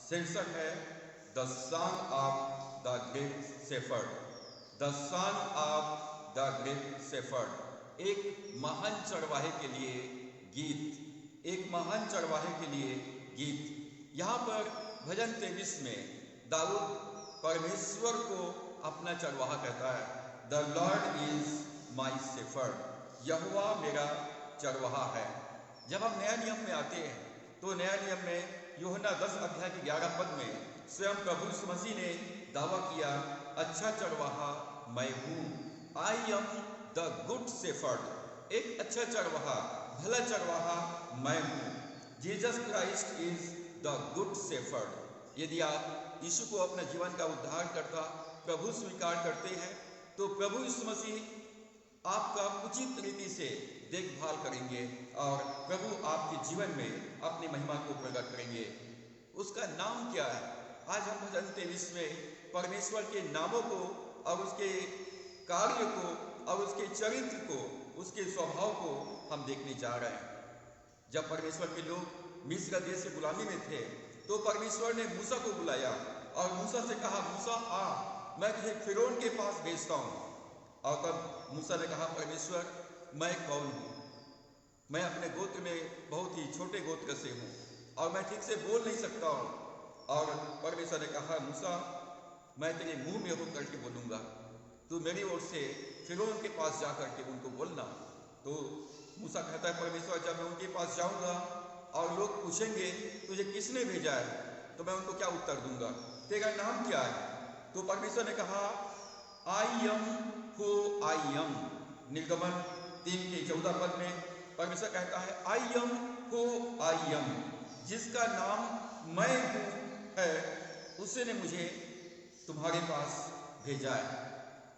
शीर्षक है the son of the great shepherd. The son of the great shepherd, एक महान चरवाहे के लिए गीत, एक महान चरवाहे के लिए गीत। यहाँ पर भजन 23 में दाऊद परमेश्वर को अपना चरवाहा कहता है। The Lord is my shepherd, यहोवा मेरा चरवाहा है। जब हम नया नियम में आते हैं तो नया नियम में यूहन्ना 10 अध्याय के 11 पद में स्वयं प्रभु यीशु मसीह ने दावा किया, अच्छा चरवाहा मैं हूँ। I am the good shepherd, एक अच्छा चरवाहा, भला चरवाहा मैं हूँ। Jesus Christ is the good shepherd. यदि आप यीशु को अपने जीवन का उद्धारकर्ता प्रभु स्वीकार करते हैं तो प्रभु यीशु मसीह आपका उचित रीति से देखभाल करेंगे और प्रभु आपके जीवन में अपनी महिमा को प्रकट करेंगे। उसका नाम क्या है? आज हम भजन 23 में परमेश्वर के नामों को और उसके कार्य को और उसके चरित्र को, उसके स्वभाव को हम देखने जा रहे हैं। जब परमेश्वर के लोग मिस्र देश से गुलामी में थे तो परमेश्वर ने मूसा को बुलाया और मूसा से कहा, मूसा आ, मैं तुझे फिरौन के पास भेजता हूँ। और तब मूसा ने कहा, परमेश्वर मैं कौन हूँ? मैं अपने गोत्र में बहुत ही छोटे गोत्र से हूँ और मैं ठीक से बोल नहीं सकता हूँ। और परमेश्वर ने कहा, मूसा मैं तेरे मुंह में होकर के बोलूँगा, तू मेरी ओर से फिरौन के पास जा करके उनको बोलना। तो मूसा कहता है, परमेश्वर जब मैं उनके पास जाऊँगा और लोग पूछेंगे तुझे किसने भेजा है तो मैं उनको क्या उत्तर दूंगा? तेरा नाम क्या है? तो परमेश्वर ने कहा, I am who I am. निर्गमन 3 के 14 पद में परमेश्वर कहता है, I am who I am, जिसका नाम मैं हूँ है, उसी ने मुझे तुम्हारे पास भेजा है।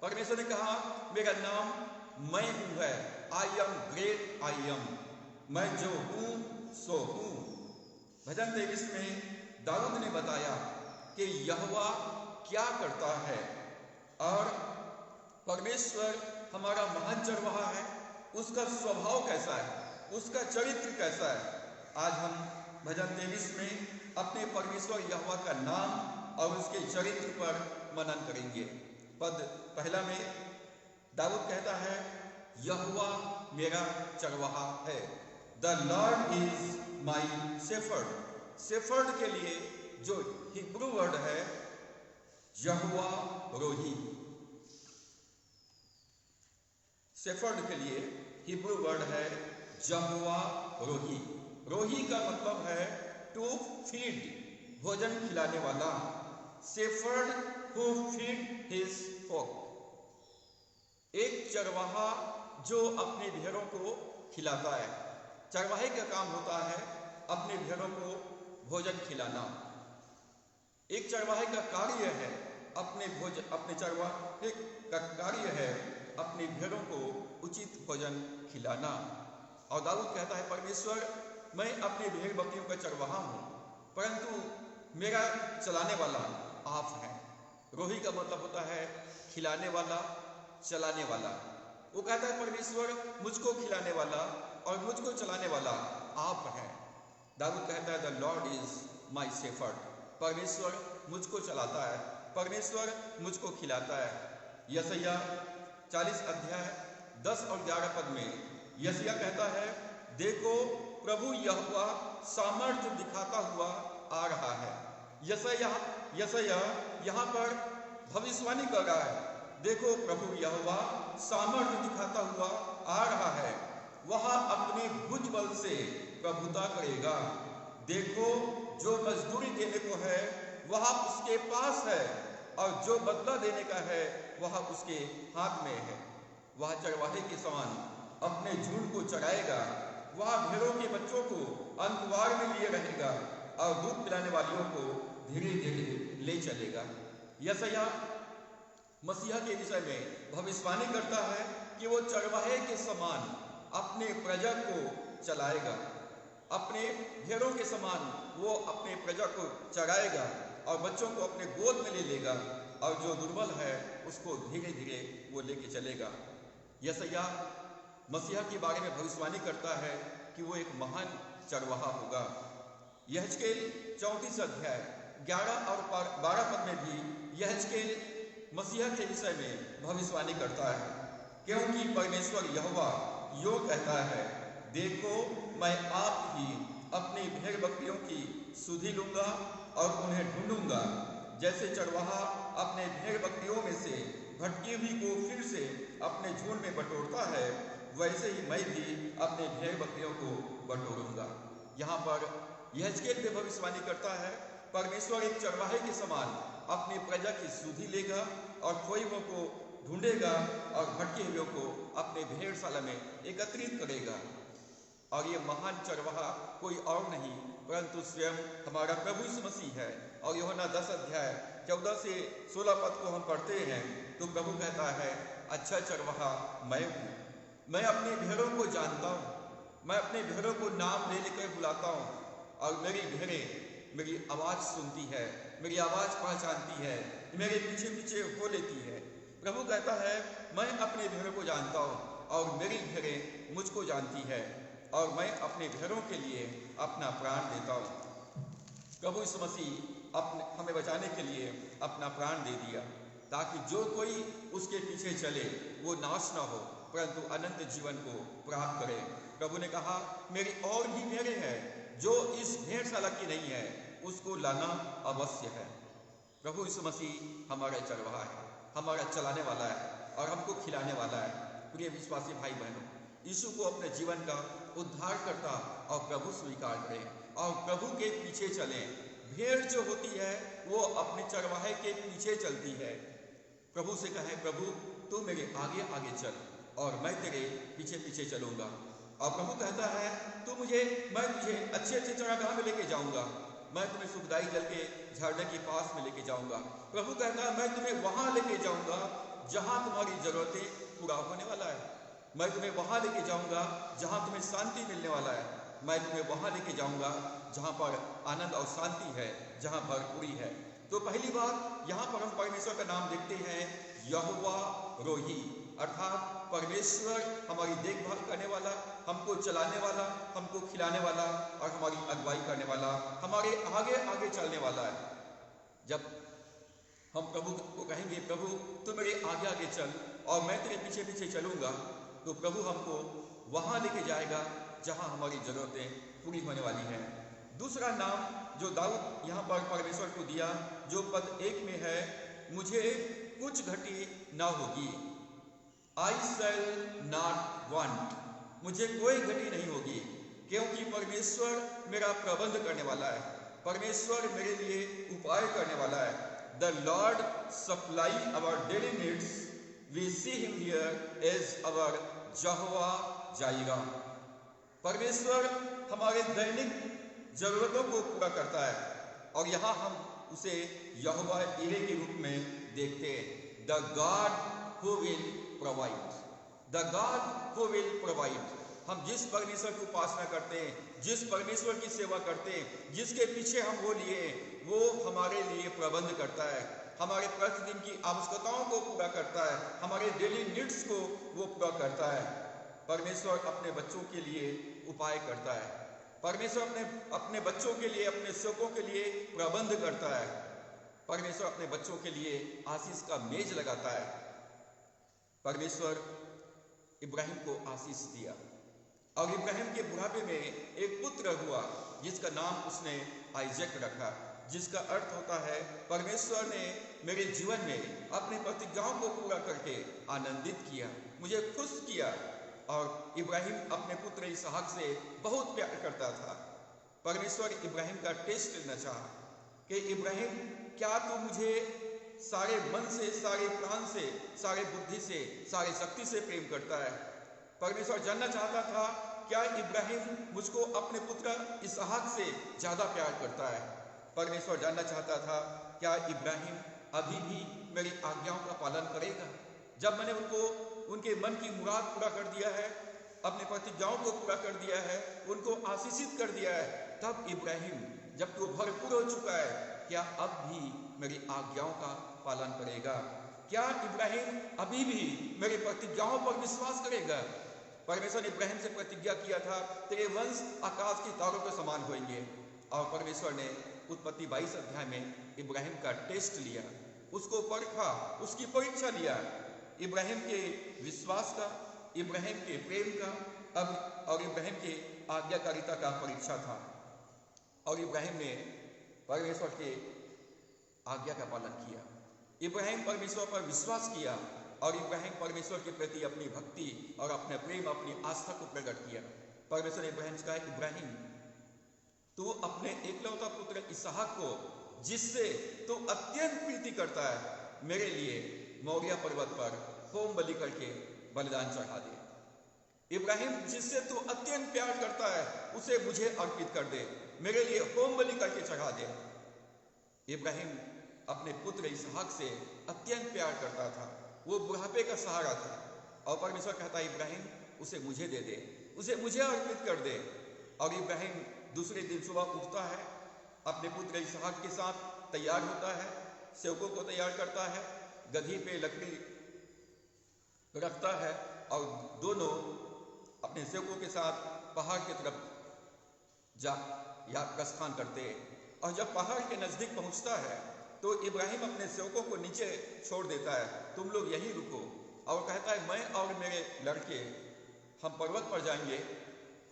परमेश्वर ने कहा, मेरा नाम मैं हूँ है, I am great I am, मैं जो हूँ सो हूँ। भजन 23 में दाऊद ने बताया कि यहोवा क्या करता है और परमेश्वर हमारा महान चरवाहा है, उसका स्वभाव कैसा है, उसका चरित्र कैसा है। आज हम भजन 23 में अपने परमेश्वर यहोवा का नाम और उसके चरित्र पर मनन करेंगे। पद पहला में दाऊद कहता है, यहोवा मेरा चरवाहा है। The Lord is my shepherd. Shepherd के लिए जो हिब्रू वर्ड है यहोवा रोही, शेफर्ड के लिए हिब्रू वर्ड है यहोवा रोही। रोही का मतलब है टू फीड, भोजन खिलाने वाला। Shepherd who feed his flock, एक चरवाहा जो अपने भेड़ों को खिलाता है। चरवाहे का काम होता है अपने भेड़ों को भोजन खिलाना। एक चरवाहे का कार्य है अपने चरवाहे का कार्य है अपने भेड़ों को उचित भोजन खिलाना। और दाऊद कहता है, परमेश्वर मैं अपने भेड़ बकरियों का चरवाहा हूँ, परंतु मेरा चलाने वाला आप हैं। रोही का मतलब होता है खिलाने वाला, चलाने वाला। वो कहता है, परमेश्वर मुझको खिलाने वाला और मुझको चलाने वाला आप हैं। दाऊद कहता है, the Lord is my shepherd, परमेश्वर मुझको चलाता है, परमेश्वर मुझको खिलाता है। यशायाह 40 अध्याय 10 और 11 पद में यशायाह कहता है, देखो प्रभु यहोवा सामर्थ्य दिखाता हुआ आ रहा है। यशायाह यहाँ पर भविष्यवाणी कर रहा है, देखो प्रभु यहोवा सामर्थ्य दिखाता हुआ आ रहा है, वह अपने भुज बल से प्रभुता करेगा। देखो जो मजदूरी देने को है वह उसके पास है और जो बदला देने का है वह उसके हाथ में है। वह चरवाहे के समान अपने झुंड को चराएगा, वह भेड़ों के बच्चों को अंतवार में लिए रहेगा और दूध पिलाने वालियों को धीरे धीरे ले चलेगा। यशायाह मसीहा के विषय में भविष्यवाणी करता है कि वो चरवाहे के समान अपने प्रजा को चलाएगा, अपने भेड़ों के समान वो अपने प्रजा को चराएगा और बच्चों को अपने गोद में ले लेगा और जो दुर्बल है उसको धीरे धीरे वो लेके चलेगा। यशायाह मसीहा के बारे में भविष्यवाणी करता है कि वो एक महान चरवाहा होगा। यहेजकेल 34 अध्याय 11 और 12 पद में भी यहेजकेल मसीहा के विषय में भविष्यवाणी करता है, क्योंकि परमेश्वर यहोवा यूं कहता है, देखो मैं आप ही अपनी भेड़ बकरियों की सुधि लूंगा और उन्हें ढूंढूंगा। जैसे चरवाहा अपने भेड़ बकरियों में से भटकी हुई को फिर से अपने झुंड में बटोरता है, वैसे ही मैं भी अपने भेड़ बकरियों को बटोरूंगा। यहाँ पर यहेजकेल भी भविष्यवाणी करता है, परमेश्वर एक चरवाहे के समान अपनी प्रजा की सुधि लेगा और खोइयों को ढूंढेगा और भटके हुए को अपने भेड़शाला में एकत्रित करेगा। और ये महान चरवाहा कोई और नहीं परंतु स्वयं हमारा प्रभु यीशु मसीह है। और यूहन्ना 10 अध्याय 14 से 16 पद को हम पढ़ते हैं तो प्रभु कहता है, अच्छा चरवाहा मैं हूँ, मैं अपनी भेड़ों को जानता हूँ, मैं अपने भेड़ों को नाम ले लेकर बुलाता हूँ और मेरी भेड़ें मेरी आवाज़ सुनती है, मेरी आवाज़ पहचानती है, मेरे पीछे पीछे हो लेती है। प्रभु कहता है, मैं अपने भेड़ों को जानता हूँ और मेरी भेड़ें मुझको जानती है और मैं अपने भेड़ों के लिए अपना प्राण देता हूँ। प्रभु यीशु मसीह हमें बचाने के लिए अपना प्राण दे दिया ताकि जो कोई उसके पीछे चले वो नाश ना हो परंतु अनंत जीवन को प्राप्त करे। प्रभु ने कहा, मेरी और भी भेड़ें हैं जो इस भेड़शाला की नहीं है, उसको लाना अवश्य है। प्रभु यीशु मसीह हमारा चरवाहा है, हमारा चलाने वाला है और हमको खिलाने वाला है। प्रिय विश्वासी भाई बहनों, यीशु को अपने जीवन का उद्धारकर्ता और प्रभु स्वीकार करें और प्रभु के पीछे चलें। भेड़ जो होती है वो अपने चरवाहे के पीछे चलती है। प्रभु से कहें, प्रभु तू मेरे आगे आगे चल और मैं तेरे पीछे पीछे चलूंगा। और प्रभु कहता है, मैं तुझे अच्छे अच्छे चरागाह में लेके जाऊंगा, मैं तुम्हें सुखदाई जल के झरने के पास में लेके जाऊंगा। प्रभु कहता है, मैं तुम्हें वहां लेके जाऊंगा जहां तुम्हारी जरूरतें पूरा होने वाला है, मैं तुम्हें वहां लेके जाऊंगा जहां तुम्हें शांति मिलने वाला है, मैं तुम्हें वहां लेके जाऊंगा जहां पर आनंद और शांति है, जहां भरपूरी है। तो पहली बात यहाँ पर हम परमेश्वर का नाम देखते हैं, यहोवा रोही, अर्थात परमेश्वर हमारी देखभाल करने वाला, हमको चलाने वाला, हमको खिलाने वाला और हमारी अगुवाई करने वाला, हमारे आगे आगे चलने वाला है। जब हम प्रभु को कहेंगे, प्रभु तू मेरे आगे आगे चल और मैं तेरे पीछे पीछे चलूंगा, तो प्रभु हमको वहां लेके जाएगा जहां हमारी जरूरतें पूरी होने वाली हैं। दूसरा नाम जो दाऊद यहाँ पर परमेश्वर को दिया, जो पद 1 में है, मुझे कुछ घटी ना होगी, I shall not want, मुझे कोई घटी नहीं होगी, क्योंकि परमेश्वर मेरा प्रबंध करने वाला है, परमेश्वर मेरे लिए उपाय करने वाला है। The Lord supply our daily needs, we see him here as our Jehovah Jireh। परमेश्वर हमारे दैनिक जरूरतों को पूरा करता है और यहाँ हम उसे यहोवा यीरे के रूप में देखते हैं। The God who will provide, the God who will provide। हम जिस परमेश्वर की उपासना करते हैं, जिस परमेश्वर की सेवा करते हैं, जिसके पीछे हम वो लिए, वो हमारे लिए प्रबंध करता है, हमारे प्रतिदिन की आवश्यकताओं को पूरा करता है, हमारे डेली नीड्स को वो पूरा करता है। परमेश्वर अपने बच्चों के लिए उपाय करता है, परमेश्वर अपने बच्चों के लिए, अपने सेवकों के लिए प्रबंध करता है। परमेश्वर अपने बच्चों के लिए आशीष का मेज लगाता है। परमेश्वर इब्राहिम को आशीष दिया और इब्राहिम के बुढ़ापे में एक पुत्र हुआ जिसका नाम उसने आइजैक रखा, जिसका अर्थ होता है परमेश्वर ने मेरे जीवन में अपनी प्रतिज्ञाओं को पूरा करके आनंदित किया, मुझे खुश किया। और इब्राहिम अपने पुत्र इसहाक से बहुत प्यार करता था। परमेश्वर इब्राहिम का टेस्ट लेना चाहा कि इब्राहिम, क्या तू मुझे सारे मन से, सारे प्राण से, सारे बुद्धि से, सारे शक्ति से प्रेम करता है? परमेश्वर जानना चाहता था, क्या इब्राहिम मुझको अपने पुत्र इसहाक से ज्यादा प्यार करता है? परमेश्वर जानना चाहता था, क्या इब्राहिम अभी भी मेरी आज्ञाओं का पालन करेगा? जब मैंने उनके मन की मुराद पूरा कर दिया है, अपने प्रतिज्ञाओं को पूरा कर दिया है, उनको आशीषित कर दिया है, तब इब्राहिम जब वो भरपूर हो चुका है, क्या अब भी मेरी आज्ञाओं का पालन करेगा? क्या इब्राहिम अभी भी मेरी प्रतिज्ञाओं पर विश्वास करेगा? परमेश्वर ने इब्राहिम से प्रतिज्ञा किया था, तेरे वंश आकाश की तारों के समान होंगे। और परमेश्वर ने उत्पत्ति 22 अध्याय में इब्राहिम का टेस्ट लिया, उसको परखा, उसकी परीक्षा लिया। इब्राहिम के विश्वास का, इब्राहिम के प्रेम का और इब्राहिम की आज्ञाकारिता का परीक्षा था। और इब्राहिम ने परमेश्वर के आज्ञा का पालन किया। इब्राहिम परमेश्वर पर विश्वास किया और इब्राहिम परमेश्वर के प्रति अपनी भक्ति और अपने प्रेम, अपनी आस्था को प्रकट किया। परमेश्वर ने इब्राहिम से कहा, इब्राहिम तू अपने एकलौता पुत्र इसहाक को, जिससे तू अत्यंत प्रीति करता है, मेरे लिए मोरिया पर्वत पर होम बलि करके बलिदान चढ़ा दे। इब्राहिम जिससे तू अत्यंत प्यार करता है, उसे मुझे अर्पित कर दे, मेरे लिए होम बलि करके चढ़ा दे। इब्राहिम अपने पुत्र इसहाक से अत्यंत प्यार करता था, वो बुढ़ापे का सहारा था। और परमेश्वर कहता है, इब्राहिम उसे मुझे दे दे, उसे मुझे अर्पित कर दे। और इब्राहिम दूसरे दिन सुबह उठता है, अपने पुत्र इसहाक के साथ तैयार होता है, सेवकों को तैयार करता है, गधी पे लकड़ी रखता है और दोनों अपने सेवकों के साथ पहाड़ की तरफ प्रस्थान करते हैं। और जब पहाड़ के नजदीक पहुंचता है तो इब्राहिम अपने सेवकों को नीचे छोड़ देता है, तुम लोग यहीं रुको। और कहता है, मैं और मेरे लड़के हम पर्वत पर जाएंगे,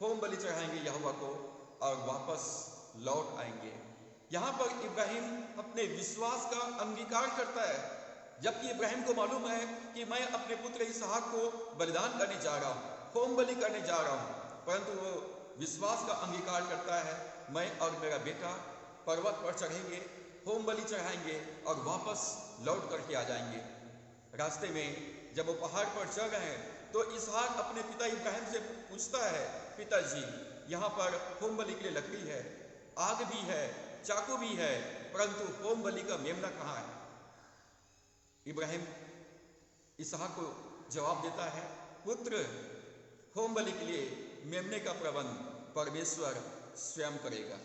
होम बलि चढ़ाएंगे यहोवा को और वापस लौट आएंगे। यहाँ पर इब्राहिम अपने विश्वास का अंगीकार करता है, जबकि इब्राहिम को मालूम है कि मैं अपने पुत्र इसहाक को बलिदान करने जा रहा हूँ, होम बलि करने जा रहा हूँ, परंतु वो विश्वास का अंगीकार करता है, मैं और मेरा बेटा पर्वत पर चढ़ेंगे, होम बलि चढ़ाएंगे और वापस लौट करके आ जाएंगे। रास्ते में जब वो पहाड़ पर चढ़ रहे हैं तो इसहाक अपने पिता इब्राहिम से पूछता है, पिताजी यहाँ पर होम बलि के लिए लकड़ी है, आग भी है, चाकू भी है, परंतु होम बलि का मेमना कहाँ है? इब्राहिम इसहाक को जवाब देता है, पुत्र होम बलि के लिए मेमने का प्रबंध परमेश्वर स्वयं करेगा,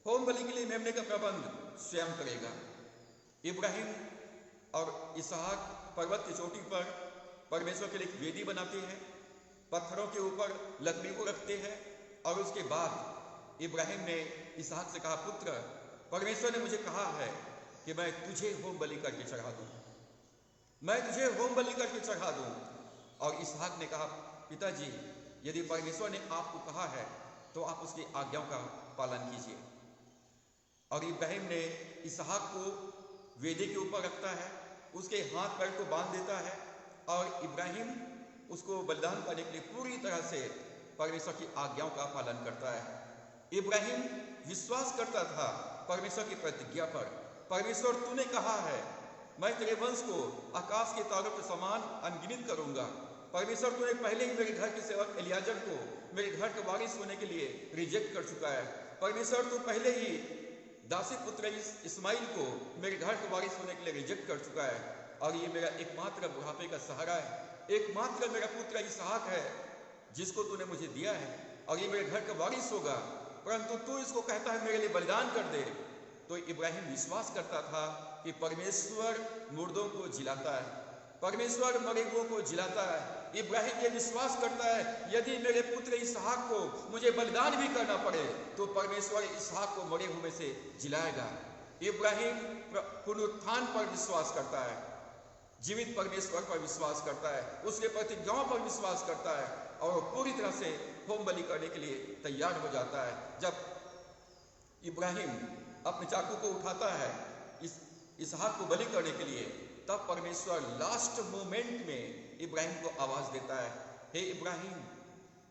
होम बलि के लिए मेमने का प्रबंध स्वयं करेगा। इब्राहिम और इसहाक पर्वत की चोटी पर परमेश्वर के लिए एक वेदी बनाते हैं, पत्थरों के ऊपर लकड़ी को रखते हैं और उसके बाद इब्राहिम ने इसहाक से कहा, पुत्र परमेश्वर ने मुझे कहा है कि मैं तुझे होम बलि करके चढ़ा दूं, मैं तुझे होम बलि करके चढ़ा दूं। और इसहाक ने कहा, पिताजी यदि परमेश्वर ने आपको कहा है तो आप उसकी आज्ञाओं का पालन कीजिए। और इब्राहिम ने इसहाक को वेदी के ऊपर रखता है, उसके हाथ पैर को बांध देता है और इब्राहिम उसको बलिदान करने के लिए पूरी तरह से परमेश्वर की आज्ञाओं का पालन करता है। इब्राहिम विश्वास करता था परमेश्वर की प्रतिज्ञा पर, परमेश्वर तूने कहा है मैं तेरे वंश को आकाश के तारों के समान अनगिनत करूंगा। परमेश्वर तूने पहले ही मेरे घर के सेवक एलियाजर को मेरे घर के वारिस होने के लिए रिजेक्ट कर चुका है। परमेश्वर तू पहले ही दासी पुत्र इस्माइल को मेरे घर के वारिस होने के लिए रिजेक्ट कर चुका है और ये मेरा एकमात्र बुढ़ापे का सहारा है, एकमात्र मेरा पुत्र इसहाक है जिसको तूने मुझे दिया है और ये मेरे घर का वारिस होगा, परंतु तू इसको कहता है मेरे लिए बलिदान कर दे। तो इब्राहिम विश्वास करता था कि परमेश्वर मुर्दों को जिलाता है, परमेश्वर मरे हुओं को जिलाता है। इब्राहिम ये विश्वास करता है यदि मेरे पुत्र इसहाक को मुझे बलिदान भी करना पड़े तो परमेश्वर इसहाक को मरे हुए से जिलाएगा। इब्राहिम पुनरुत्थान पर विश्वास करता है, जीवित परमेश्वर पर विश्वास करता है, उसके प्रतिज्ञाओं पर विश्वास करता है और पूरी तरह से होम बलि करने के लिए तैयार हो जाता है। जब इब्राहिम अपने चाकू को उठाता है इसहाक को बलि करने के लिए, तब परमेश्वर लास्ट मोमेंट में इब्राहिम को आवाज देता है, हे इब्राहिम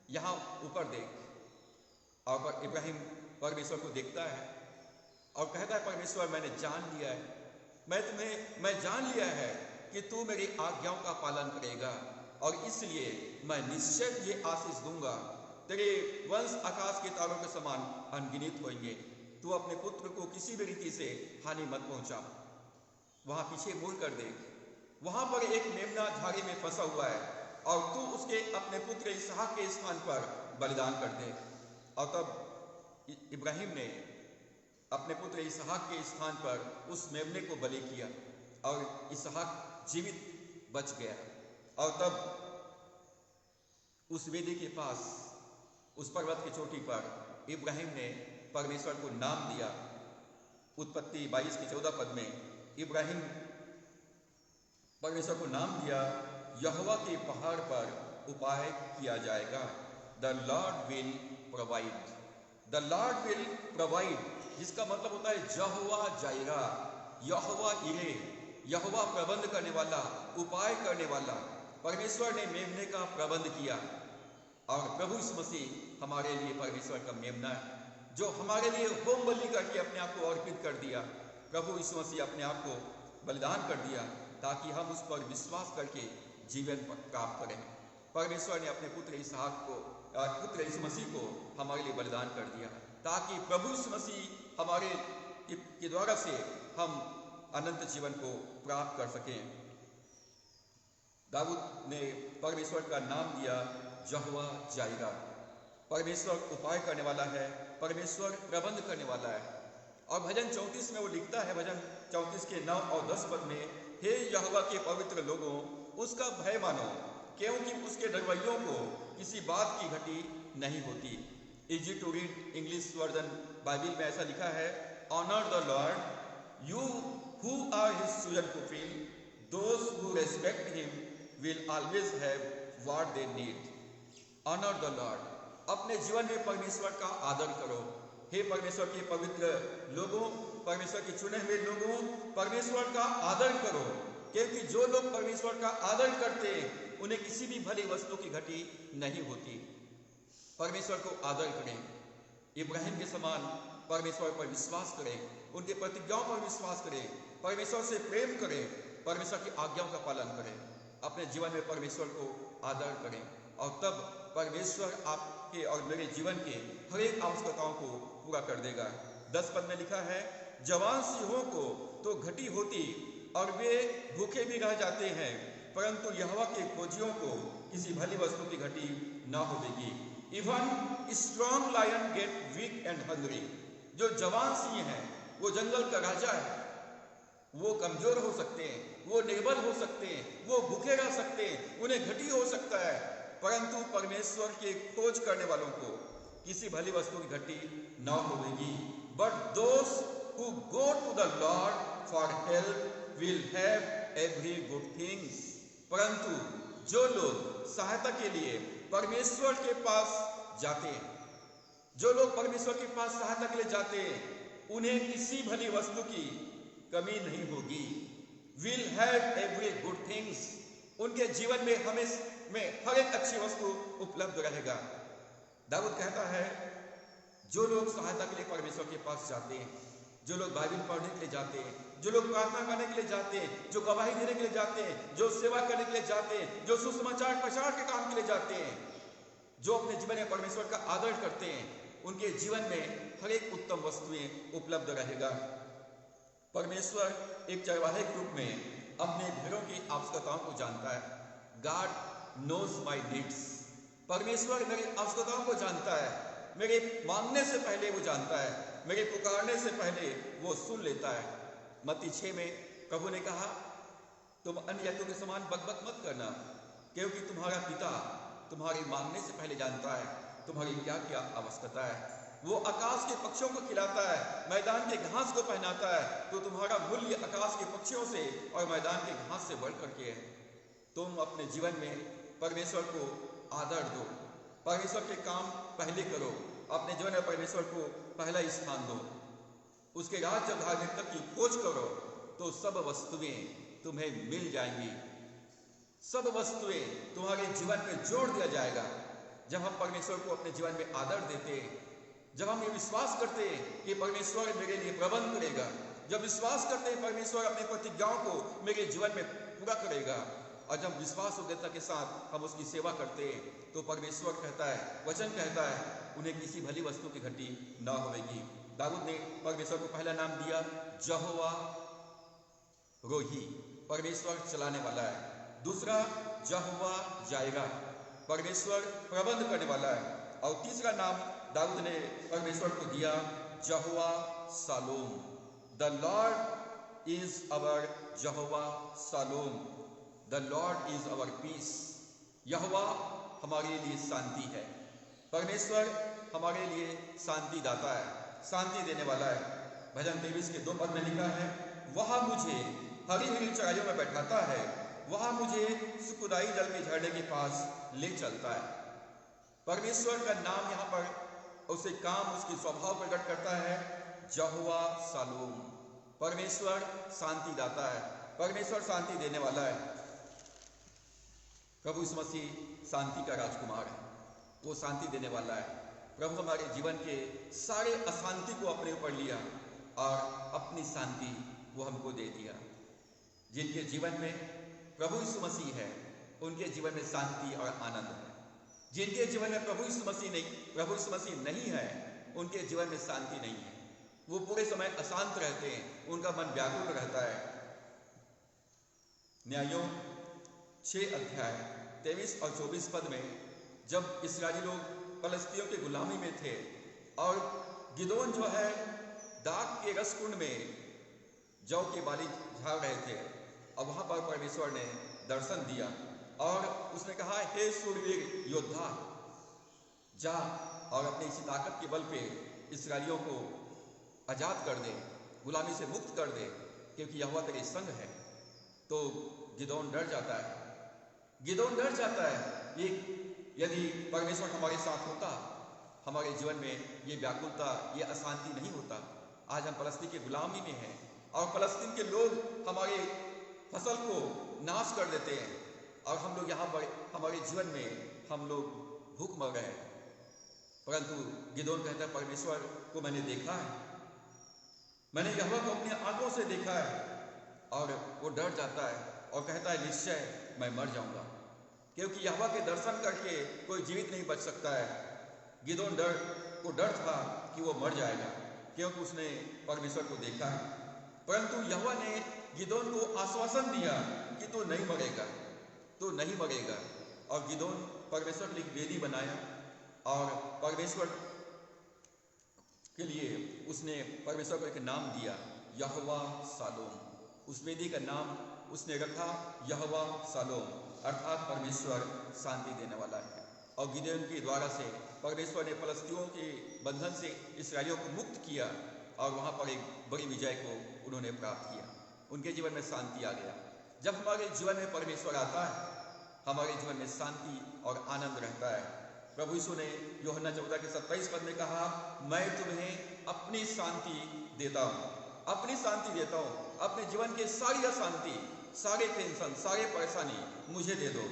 यहाँ ऊपर देख। और इब्राहिम परमेश्वर को देखता है और कहता है, परमेश्वर मैंने जान लिया है, मैं जान लिया है कि तू मेरी आज्ञाओं का पालन करेगा और इसलिए मैं निश्चय ये आशीष दूंगा, तेरे वंश आकाश के तारों के समान अनगिनत होंगे। तू अपने पुत्र को किसी भी रीति से हानि मत पहुंचा। वहां पीछे मुड़ कर देख, वहां पर एक मेमना झाड़ी में फंसा हुआ है और तू उसके अपने पुत्र इसहाक के स्थान पर बलिदान कर दे। और तब इब्राहिम ने अपने पुत्र इसहाक के स्थान पर उस मेमने को बलि किया और इसहाक जीवित बच गया। और तब उस वेदी के पास, उस पर्वत की चोटी पर इब्राहिम ने परमेश्वर को नाम दिया, उत्पत्ति 22 की 14 पद में इब्राहिम परमेश्वर को नाम दिया, यहोवा के पहाड़ पर उपाय किया जाएगा। The Lord will provide, the Lord will provide, जिसका मतलब होता है यहोवा जाएगा, यहोवा इरे, यहोवा प्रबंध करने वाला, उपाय करने वाला। परमेश्वर ने मेमने का प्रबंध किया और प्रभु यीशु मसीह हमारे लिए परमेश्वर का मेमना है, जो हमारे लिए होम बलि करके अपने आप को अर्पित कर दिया। प्रभु यीशु मसीह अपने आप को बलिदान कर दिया ताकि हम उस पर विश्वास करके जीवन प्राप्त करें। परमेश्वर ने अपने पुत्र यीशु मसीह को हमारे लिए बलिदान कर दिया ताकि प्रभु यीशु मसीह हमारे के द्वारा से हम अनंत जीवन को प्राप्त कर सकें। दाऊद ने परमेश्वर का नाम दिया यहोवा जायरा। परमेश्वर उपाय करने वाला है, परमेश्वर प्रबंध करने वाला है। और भजन 34 में वो लिखता है, भजन 34 के 9 और 10 पद में, हे यहोवा के पवित्र लोगों, उसका भय मानो, क्योंकि उसके डरवैयों को किसी बात की घटी नहीं होती। Easy to read English version Bible में ऐसा लिखा है, honour the Lord, you who are his children fulfill, those who respect him will always have what they need. Honour the Lord, अपने जीवन में परमेश्वर का आदर करो। हे परमेश्वर के पवित्र लोगों, परमेश्वर के चुने हुए लोगों, परमेश्वर का आदर करो, क्योंकि जो लोग परमेश्वर का आदर करते उन्हें किसी भी भली वस्तु की घटी नहीं होती। परमेश्वर को आदर करें, इब्राहिम के समान परमेश्वर पर विश्वास करें, उनके प्रतिज्ञाओं पर विश्वास करें, परमेश्वर से प्रेम करें, परमेश्वर की आज्ञाओं का पालन करें, अपने जीवन में परमेश्वर को आदर करें, और तब परमेश्वर आपके और मेरे जीवन के हर एक आवश्यकताओं को पूरा कर देगा। 10 पद में लिखा है, जवान सिंहों को तो घटी होती और वे भूखे भी रह जाते हैं, परंतु यहोवा के खोजियों को किसी भली वस्तु की घटी ना होगी। Even strong lion get weak and hungry. जो जवान सिंह है वो जंगल का राजा है, वो कमजोर हो सकते हैं, वो निर्बल हो सकते हैं, वो भूखे रह सकते हैं, उन्हें घटी हो सकता है, परंतु परमेश्वर के खोज करने वालों को किसी भली वस्तु की घटी ना होगी। But those who go to the Lord for help will have every good things. परंतु जो लोग सहायता के लिए परमेश्वर के पास जाते हैं, जो लोग परमेश्वर के पास सहायता के लिए जाते हैं, उन्हें किसी भली वस्तु की कमी नहीं होगी। Will have every good things, उनके जीवन में हमेशा में हर एक अच्छी वस्तु उपलब्ध रहेगा। दाऊद कहता है, जो लोग सहायता के लिए परमेश्वर के पास जाते हैं, जो लोग बाइबल पढ़ने के लिए जाते हैं, जो लोग प्रार्थना करने के लिए जाते हैं, जो गवाही देने के लिए जाते हैं, जो सेवा करने के लिए जाते हैं, जो सुसमाचार प्रचार के काम के लिए जाते हैं, जो अपने जीवन में परमेश्वर का आदर करते हैं, उनके जीवन में हर एक उत्तम वस्तुएं उपलब्ध रहेगा। परमेश्वर एक चरवाहे के रूप में अपने भेड़ों की आवश्यकताओं को जानता है। God knows my needs. परमेश्वर मेरी आवश्यकताओं को जानता है, मेरे मांगने से पहले वो जानता है, मेरे पुकारने से पहले वो सुन लेता है। मत्ती 6 में प्रभु ने कहा, तुम अन्य जातियों के समान बकबक मत करना, क्योंकि तुम्हारा पिता तुम्हारी मांगने से पहले जानता है तुम्हारी क्या क्या आवश्यकता है। वो आकाश के पक्षियों को खिलाता है, मैदान के घास को पहनाता है, तो तुम्हारा मूल्य आकाश के पक्षियों से और मैदान के घास से बढ़ करके है। तुम अपने जीवन में परमेश्वर को आदर दो, परमेश्वर के काम पहले करो, अपने जीवन में परमेश्वर को पहला स्थान दो, उसके राज्य और धार्मिकता की खोज करो, तो सब वस्तुएं तुम्हें मिल जाएंगी, सब वस्तुएं तुम्हारे जीवन में जोड़ दिया जाएगा। जब हम परमेश्वर को अपने जीवन में आदर देते हैं, जब हम ये विश्वास करते हैं कि परमेश्वर मेरे लिए प्रबंध करेगा, जब विश्वास करते हैं परमेश्वर अपने प्रतिज्ञाओं को मेरे जीवन में पूरा करेगा, और जब विश्वास योग्यता के साथ हम उसकी सेवा करते हैं, तो परमेश्वर कहता है, वचन कहता है, उन्हें किसी भली वस्तु की घटी ना होगी। दाऊद ने परमेश्वर को पहला नाम दिया यहोवा रोही, परमेश्वर चलाने वाला है। दूसरा यहोवा जायरा, परमेश्वर प्रबंध करने वाला है। और तीसरा नाम दाऊद ने परमेश्वर को दिया यहोवा शालोम। द लॉर्ड इज अवर यहोवा शालोम, the Lord is our peace. यहोवा हमारे लिए शांति है, परमेश्वर हमारे लिए शांति दाता है, शांति देने वाला है। भजन 23 के 2 पद में लिखा है, वह मुझे हरी हरी चराइयों में बैठाता है, वह मुझे सुखदाई जल के झरने के पास ले चलता है। परमेश्वर का नाम यहाँ पर उसे काम, उसकी स्वभाव प्रकट करता है। यहोवा शालोम, परमेश्वर शांति दाता है, परमेश्वर शांति देने वाला है। प्रभु यीशु मसीह शांति का राजकुमार है, वो शांति देने वाला है। प्रभु हमारे जीवन के सारे अशांति को अपने ऊपर लिया और अपनी शांति वो हमको दे दिया। जिनके जीवन में प्रभु यीशु मसीह है, उनके जीवन में शांति और आनंद है। जिनके जीवन में प्रभु यीशु मसीह नहीं है, उनके जीवन में शांति नहीं है। वो पूरे समय अशांत रहते हैं, उनका मन व्याकुल रहता है। न्यायों 6 अध्याय 23 और 24 पद में जब इस्राएली लोग फलस्तीनियों के गुलामी में थे और गिदोन जो है दाग के रसकुंड में जौ की बाली झाड़ रहे थे, और वहां पर परमेश्वर ने दर्शन दिया और उसने कहा, हे सूरवीर योद्धा, जा और अपनी इसी ताकत के बल पे इस्राएलियों को आजाद कर दे, गुलामी से मुक्त कर दे, क्योंकि यहोवा तेरे संग है। तो गिदोन डर जाता है। ये यदि परमेश्वर हमारे साथ होता, हमारे जीवन में ये व्याकुलता, ये अशांति नहीं होता। आज हम फलस्तीन के गुलामी में हैं और फलस्तीन के लोग हमारे फसल को नाश कर देते हैं और हम लोग यहाँ पर हमारे जीवन में हम लोग भूख मर रहे हैं। परंतु गिदोन कहता है, परमेश्वर को मैंने देखा है, मैंने यहोवा को अपनी आंखों से देखा है। और वो डर जाता है और कहता है, निश्चय मैं मर जाऊंगा, क्योंकि यहोवा के दर्शन करके कोई जीवित नहीं बच सकता है। गिदोन को डर था कि वो मर जाएगा, क्योंकि उसने परमेश्वर को देखा है। परंतु यहोवा ने गिदोन को आश्वासन दिया कि तू नहीं मरेगा। और गिदोन परमेश्वर के लिए वेदी बनाया और परमेश्वर के लिए उसने परमेश्वर को एक नाम दिया, यहोवा शालोम। उस वेदी का नाम उसने रखा यहोवा शालोम, अर्थात परमेश्वर शांति देने वाला है। और गिदोन के द्वारा से परमेश्वर ने फलस्तीनियों के बंधन से इस्राएलियों को मुक्त किया और वहाँ पर एक बड़ी विजय को उन्होंने प्राप्त किया। उनके जीवन में शांति आ गया। जब हमारे जीवन में परमेश्वर आता है, हमारे जीवन में शांति और आनंद रहता है। प्रभु यीशु ने यूहन्ना 14 के 27 पद में कहा, मैं तुम्हें अपनी शांति देता हूँ। अपने जीवन के सारी अशांति, सारे टेंशन, सारे परेशानी मुझे दे दो।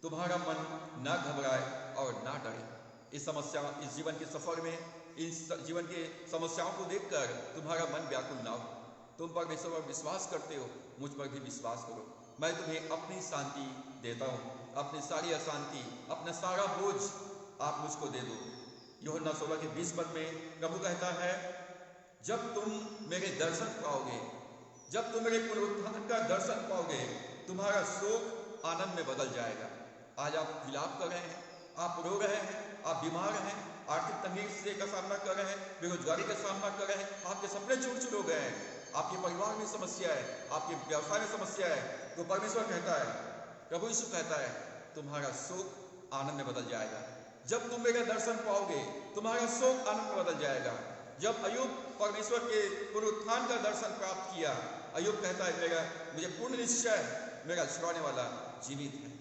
तुम्हारा मन ना घबराए और ना डरे। इस जीवन के सफर में, इस जीवन के समस्याओं को देखकर तुम्हारा मन व्याकुल ना हो। तुम परमेश्वर पर विश्वास करते हो, मुझ पर भी विश्वास करो। मैं तुम्हें अपनी शांति देता हूँ। अपनी सारी अशांति, अपना सारा बोझ आप मुझको दे दो। यूहन्ना 16 के 20 पद में प्रभु कहता है, जब तुम मेरे दर्शन पाओगे, जब तुम मेरे पुनरुत्थान का दर्शन पाओगे, तुम्हारा शोक आनंद में बदल जाएगा। आज आप विलाप कर रहे हैं, आप रो रहे हैं, आप बीमार हैं, आर्थिक तंगी से का सामना कर रहे हैं, बेरोजगारी का सामना कर रहे हैं, आपके सपने चूर-चूर हो गए हैं, आपके परिवार में समस्या है, आपके व्यवसाय में समस्या है, तो परमेश्वर कहता है, प्रभु यीशु कहता है, तुम्हारा शोक आनंद में बदल जाएगा। जब तुम मेरा दर्शन पाओगे, तुम्हारा शोक आनंद में बदल जाएगा। जब अय्यूब परमेश्वर के पुनरुत्थान का दर्शन प्राप्त किया, अय्यूब कहता है, मुझे पूर्ण निश्चय मेरा छुड़ाने वाला जीवित है।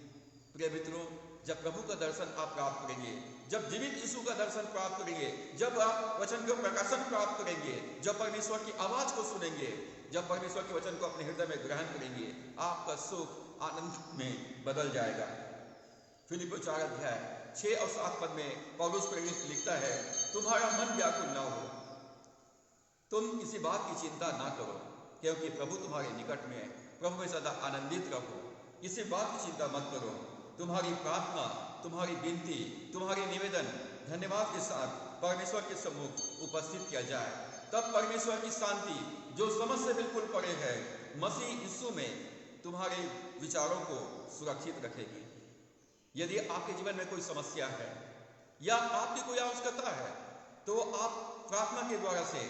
प्रिय मित्रों, जब प्रभु का दर्शन आप प्राप्त करेंगे, जब जीवित यीशु का दर्शन प्राप्त करेंगे, जब आप वचन का प्रकाशन प्राप्त करेंगे, जब परमेश्वर की आवाज को सुनेंगे, जब परमेश्वर के वचन को अपने हृदय में ग्रहण करेंगे, आपका सुख आनंद में बदल जाएगा। फिलिप्पियों 4 अध्याय 6 और 7 पद में पौलुस प्रेरित लिखता है, तुम्हारा मन व्याकुल ना हो, तुम किसी बात की चिंता ना करो, क्योंकि प्रभु तुम्हारे निकट में है। प्रभु में सदा आनंदित रहो, किसी बात की चिंता मत करो। तुम्हारी प्रार्थना, तुम्हारी विनती, तुम्हारी निवेदन धन्यवाद के साथ परमेश्वर के सम्मुख उपस्थित किया जाए। तब परमेश्वर की शांति, जो समझ से बिल्कुल परे है, मसीह यीशु में तुम्हारे विचारों को सुरक्षित रखेगी। यदि आपके जीवन में कोई समस्या है या आपकी कोई आवश्यकता है, तो आप प्रार्थना के द्वारा से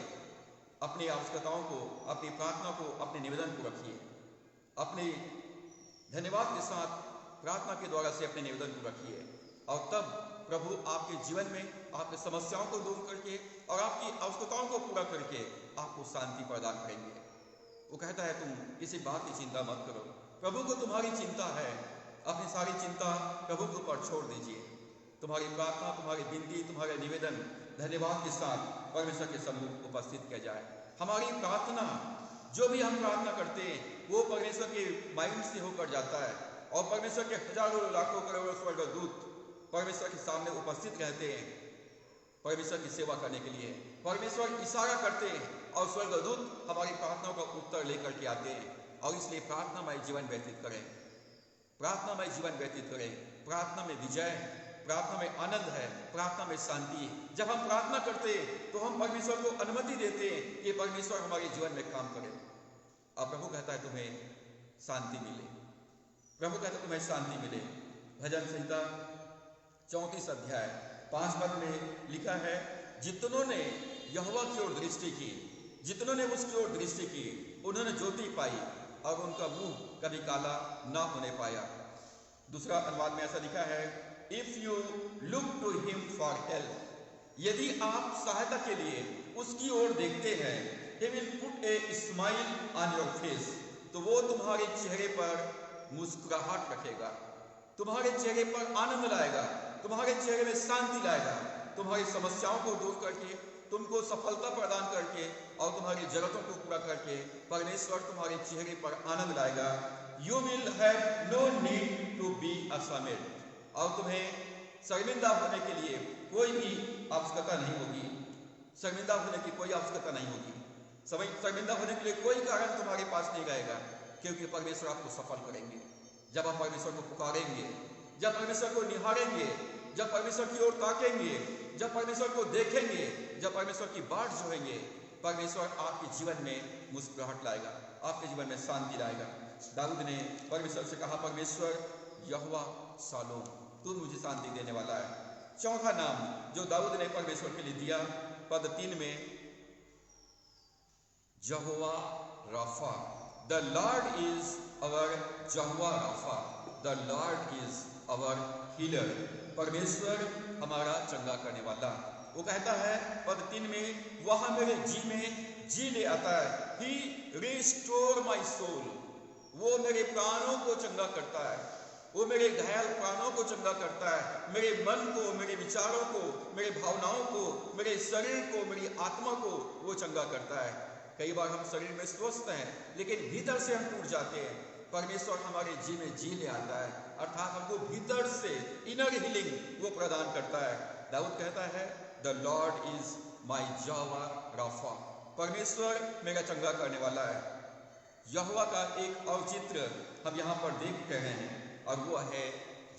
अपनी आवश्यकताओं को, अपनी प्रार्थना को, अपने निवेदन को रखिए। अपने धन्यवाद के साथ प्रार्थना के द्वारा से अपने निवेदन को रखिए, और तब प्रभु आपके जीवन में आपकी समस्याओं को दूर करके और आपकी आवश्यकताओं को पूरा करके आपको शांति प्रदान करेंगे। वो कहता है तुम किसी बात की चिंता मत करो, प्रभु को तुम्हारी चिंता है, अपनी सारी चिंता प्रभु के ऊपर छोड़ दीजिए। तुम्हारी प्रार्थना, तुम्हारी विनती, तुम्हारे निवेदन धन्यवाद के साथ परमेश्वर के सम्मुख उपस्थित किया जाए। हमारी प्रार्थना, जो भी हम प्रार्थना करते हैं, वो परमेश्वर के माइंड से होकर जाता है और परमेश्वर के हजारों लाखों करोड़ों स्वर्गदूत परमेश्वर के सामने उपस्थित रहते हैं परमेश्वर की सेवा करने के लिए। परमेश्वर इशारा करते हैं और स्वर्गदूत हमारी प्रार्थनाओं का उत्तर लेकर के आते हैं। और इसलिए प्रार्थनामय जीवन व्यतीत करें, प्रार्थनामय जीवन व्यतीत करें। प्रार्थना में विजय, प्रार्थना में आनंद है, प्रार्थना में शांति है। जब हम प्रार्थना करते हैं तो हम परमेश्वर को अनुमति देते हैं कि परमेश्वर हमारे जीवन में काम करे। और प्रभु कहता है तुम्हें शांति मिले, प्रभु कहता है तुम्हें शांति मिले। भजन संहिता 34 अध्याय 5 पद में लिखा है, जितनों ने यहोवा की ओर दृष्टि की, जितनों ने उसकी ओर दृष्टि की, उन्होंने ज्योति पाई और उनका मुंह कभी काला ना होने पाया। दूसरा अनुवाद में ऐसा लिखा है, if you look to him for help, यदि आप सहायता के लिए उसकी ओर देखते हैं, he will put a smile on your face, तो वो तुम्हारे चेहरे पर मुस्कुराहट रखेगा, तुम्हारे चेहरे पर आनंद लाएगा, तुम्हारे चेहरे में शांति लाएगा, तुम्हारी समस्याओं को दूर करके, तुमको सफलता प्रदान करके और तुम्हारी जरूरतों को पूरा करके परमेश्वर तुम्हारे चेहरे पर आनंद लाएगा। You will have no need to be ashamed, और तुम्हें शर्मिंदा होने के लिए कोई भी आवश्यकता नहीं होगी, शर्मिंदा होने की कोई आवश्यकता नहीं होगी, शर्मिंदा होने के लिए कोई कारण तुम्हारे पास नहीं रहेगा, क्योंकि परमेश्वर आपको सफल करेंगे। जब आप परमेश्वर को पुकारेंगे, जब परमेश्वर को निहारेंगे, जब परमेश्वर की ओर ताकेंगे, जब परमेश्वर को देखेंगे, जब परमेश्वर की बाट जोहेंगे, परमेश्वर आपके जीवन में मुस्कुराहट लाएगा, आपके जीवन में शांति लाएगा। दाऊद ने परमेश्वर से कहा, परमेश्वर यहोवा शालोम, तू मुझे शांति देने वाला है। चौथा नाम जो दाऊद ने परमेश्वर के लिए दिया, पद 3 में, यहोवा राफा, द लॉर्ड इज अवर यहोवा राफा, the Lord is our healer, परमेश्वर हमारा चंगा करने वाला। वो कहता है पद 3 में, वह मेरे जी में जी ले आता है, ही रिस्टोर माई सोल, वो मेरे प्राणों को चंगा करता है, वो मेरे घायल प्राणों को चंगा करता है, मेरे मन को, मेरे विचारों को, मेरे भावनाओं को, मेरे शरीर को, मेरी आत्मा को वो चंगा करता है। कई बार हम शरीर में स्वस्थ हैं लेकिन भीतर से हम टूट जाते हैं, परमेश्वर हमारे जी में जी ले आता है, अर्थात हमको भीतर से इनर हीलिंग वो प्रदान करता है। दाऊद कहता है, the Lord is my Jehovah Rapha, परमेश्वर मेरा चंगा करने वाला है। यहोवा का एक और चित्र हम यहाँ पर देख रहे हैं और वो है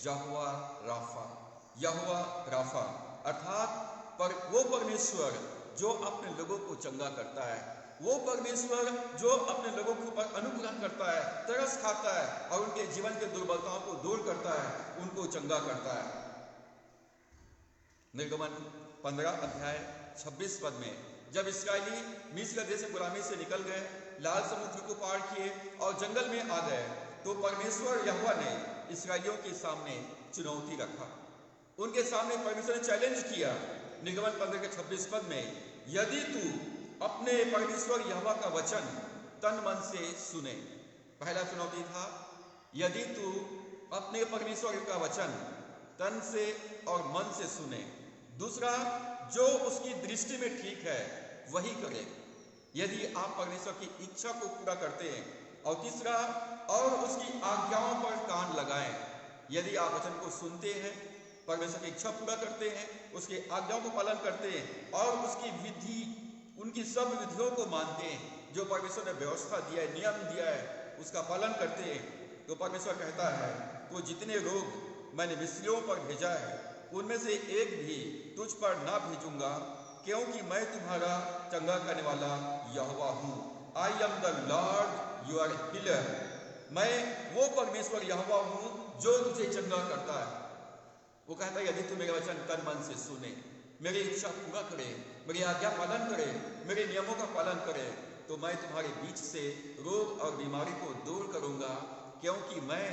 यहोवा राफा। यहोवा राफा अर्थात वो परमेश्वर जो अपने लोगों को चंगा करता है, वो परमेश्वर जो अपने लोगों के ऊपर अनुग्रह करता है, तरस खाता है और उनके जीवन के दुर्बलताओं को दूर करता है, उनको चंगा करता है। निर्गमन 15 अध्याय 26 पद में, जब इस्राएली मिस्र देश से गुलामी से निकल गए, लाल समुद्र को पार किए और जंगल में आ गए, तो परमेश्वर यहोवा ने इस्राएलियों के सामने चुनौती रखा, उनके सामने परमेश्वर ने चैलेंज किया। निर्गमन 15 के 26 पद में, यदि तू अपने परमेश्वर यहोवा का वचन तन मन से सुने, पहला चुनौती था यदि तू अपने परमेश्वर का वचन तन से और मन से सुने, दूसरा जो उसकी दृष्टि में ठीक है वही करे, यदि आप परमेश्वर की इच्छा को पूरा करते हैं, और तीसरा और उसकी आज्ञाओं पर कान लगाएं। यदि आप वचन को सुनते हैं, परमेश्वर की इच्छा पूरा करते हैं, उसकी आज्ञाओं को पालन करते हैं और उसकी विधि, उनकी सब विधियों को मानते हैं जो परमेश्वर ने व्यवस्था दिया है, नियम दिया है, उसका पालन करते हैं, तो परमेश्वर कहता है तो जितने रोग मैंने मिस्रियों पर भेजा है उनमें से एक भी तुझ पर ना भेजूंगा, क्योंकि मैं तुम्हारा चंगा करने वाला यहोवा हूँ। I am the Lord your healer, मैं वो परमेश्वर यहोवा हूँ जो तुझे चंगा करता है। वो कहता है यदि तू मेरे वचन तन मन से सुने, मेरी इच्छा पूरा करे, मेरी आज्ञा पालन करे, मेरे नियमों का पालन करे, तो मैं तुम्हारे बीच से रोग और बीमारी को दूर करूंगा, क्योंकि मैं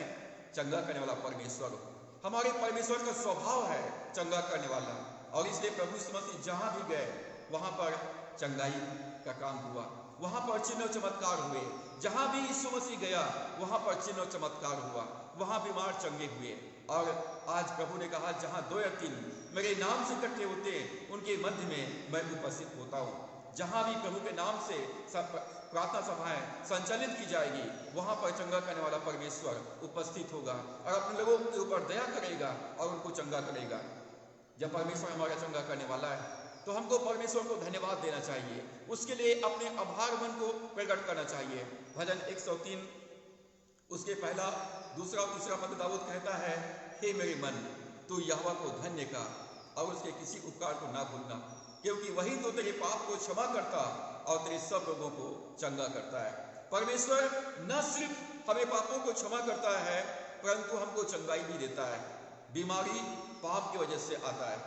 चंगा करने वाला परमेश्वर हूँ। हमारे परमेश्वर का स्वभाव है चंगा करने वाला, और इसलिए प्रभु यीशु मसीह जहां भी गए वहां पर चंगाई का काम हुआ, वहां पर चिन्ह और चमत्कार हुए। जहां भी यीशु मसीह गया वहां पर चिन्ह और चमत्कार हुआ, वहां बीमार चंगे हुए। और आज प्रभु ने कहा, जहां 2 या 3 मेरे नाम से इकट्ठे होते उनके मध्य में मैं उपस्थित होता हूँ। जहां भी प्रभु के नाम से प्रार्थना सभाएं संचालित की जाएगी वहां पर चंगा करने वाला परमेश्वर उपस्थित होगा और अपने लोगों के ऊपर दया करेगा और उनको चंगा करेगा। जब परमेश्वर हमारा चंगा करने वाला है तो हमको परमेश्वर को धन्यवाद देना चाहिए, उसके लिए अपने आभार मन को प्रकट करना चाहिए। भजन 103 उसके पहला, दूसरा और तीसरा पद दाऊद कहता है, हे मेरे मन तू यहोवा को धन्य का और उसके किसी उपकार को ना भूलना, क्योंकि वही तो तेरे पाप को क्षमा करता और तेरे सब रोगों को चंगा करता है। परमेश्वर न सिर्फ हमें पापों को क्षमा करता है परंतु हमको चंगाई भी देता है। बीमारी पाप की वजह से आता है,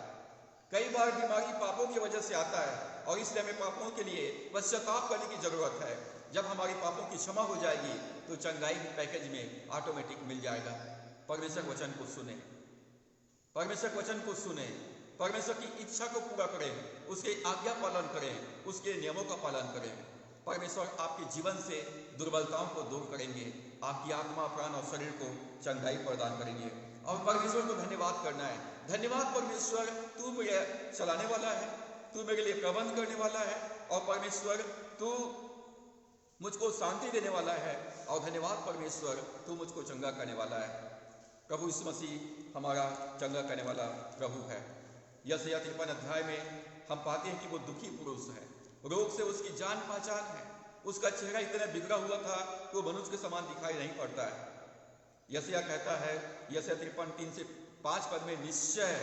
कई बार बीमारी पापों की वजह से आता है और इसलिए हमें पापों के लिए पश्चाताप करने की जरूरत है। जब हमारी पापों की क्षमा हो जाएगी तो चंगाई पैकेज में ऑटोमेटिक मिल जाएगा। परमेश्वर वचन को सुने, परमेश्वर वचन को सुने, परमेश्वर की इच्छा को पूरा करें, उसके आज्ञा पालन करें, उसके नियमों का पालन करें। परमेश्वर आपके जीवन से दुर्बलताओं को दूर करेंगे, आपकी आत्मा, प्राण और शरीर को चंगाई प्रदान करेंगे। और परमेश्वर को धन्यवाद करना है। धन्यवाद परमेश्वर, तू मुझे चलाने वाला है, तू मेरे लिए प्रबंध करने वाला है, और परमेश्वर तू मुझको शांति देने वाला है, और धन्यवाद परमेश्वर तू मुझको चंगा करने वाला है। प्रभु यीशु मसीह हमारा चंगा करने वाला प्रभु है। यशायाह 53 अध्याय में हम पाते हैं कि वो दुखी पुरुष है, रोग से उसकी जान पहचान है, उसका चेहरा इतना बिगड़ा हुआ था कि वो मनुष्य के समान दिखाई नहीं पड़ता है। यशायाह कहता है, यशायाह 53 3 से 5 पद में, निश्चय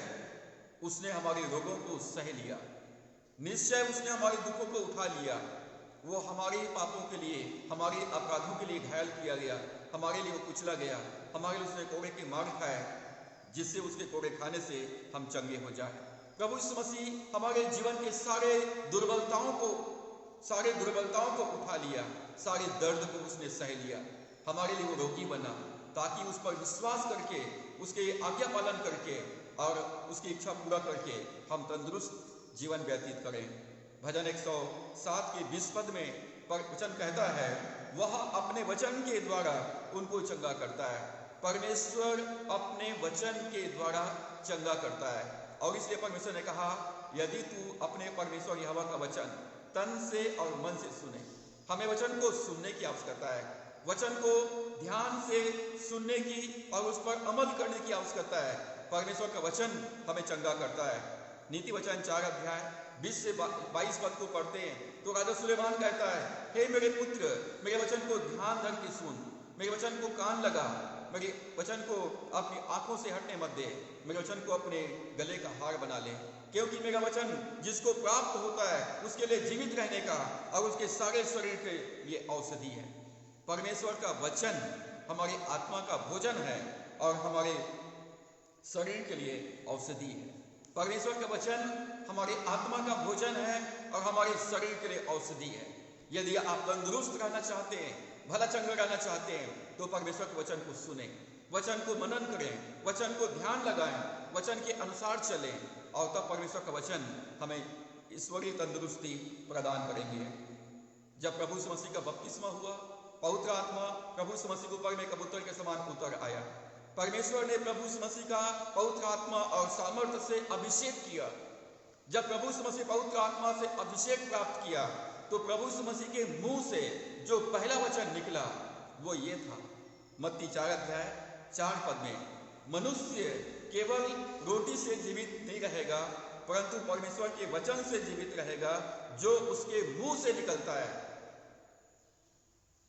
उसने हमारे रोगों को सह लिया, निश्चय उसने हमारे दुखों को उठा लिया। वो हमारे पापों के लिए, हमारे अपराधों के लिए घायल किया गया, हमारे लिए वो कुचला गया, हमारे लिए उसने कोड़े की मार खाए, जिससे उसके कोड़े खाने से हम चंगे हो जाए। प्रभु यीशु मसीह हमारे जीवन के सारे दुर्बलताओं को उठा लिया, सारे दर्द को उसने सह लिया। हमारे लिए वो रोगी बना ताकि उस पर विश्वास करके, उसके आज्ञा पालन करके और उसकी इच्छा पूरा करके हम तंदुरुस्त जीवन व्यतीत करें। भजन 107 के 20 पद में वचन कहता है, वह अपने वचन के द्वारा उनको चंगा करता है। परमेश्वर अपने वचन के द्वारा चंगा करता है, और इसलिए परमेश्वर ने कहा, यदि तू अपने परमेश्वर यहोवा का वचन तन से और मन से सुने। हमें वचन को सुनने की आवश्यकता है, वचन को ध्यान से सुनने की और उस पर अमल करने की आवश्यकता है। परमेश्वर का वचन हमें चंगा करता है। नीति वचन 4 अध्याय 20 से 22 पद को पढ़ते हैं तो राजा सुलेमान कहता है, हे मेरे पुत्र, मेरे वचन को ध्यान धर के सुन, मेरे वचन को कान लगा, मेरे वचन को अपनी आंखों से हटने मत दे, मेरे वचन को अपने गले का हार बना ले, क्योंकि मेरा वचन जिसको प्राप्त होता है उसके लिए जीवित रहने का और उसके सारे शरीर के लिए औषधि है। परमेश्वर का वचन हमारी आत्मा का भोजन है और हमारे शरीर के लिए औषधि है। परमेश्वर का वचन हमारी आत्मा का भोजन है और हमारे शरीर के लिए औषधि है। यदि आप तंदुरुस्त रहना चाहते हैं, भला चंगा रहना चाहते हैं, तो परमेश्वर के वचन को सुने, वचन को मनन करें, वचन को ध्यान लगाएं, वचन के अनुसार चलें, और तब परमेश्वर का वचन हमें ईश्वरीय तंदुरुस्ती प्रदान करेंगे। जब प्रभु यीशु मसीह का बपतिस्मा हुआ, पवित्र आत्मा प्रभु यीशु मसीह के ऊपर में कबूतर के समान उतर आया। परमेश्वर ने प्रभु यीशु मसीह का पवित्र आत्मा और सामर्थ्य से अभिषेक किया। जब प्रभु यीशु मसीह पवित्र आत्मा से अभिषेक प्राप्त किया तो प्रभु यीशु मसीह के मुंह से जो पहला वचन निकला वो ये था, मत्ती 4 अध्याय 4 पद में, मनुष्य केवल रोटी से जीवित नहीं रहेगा परंतु परमेश्वर के वचन से जीवित रहेगा जो उसके मुंह से निकलता है।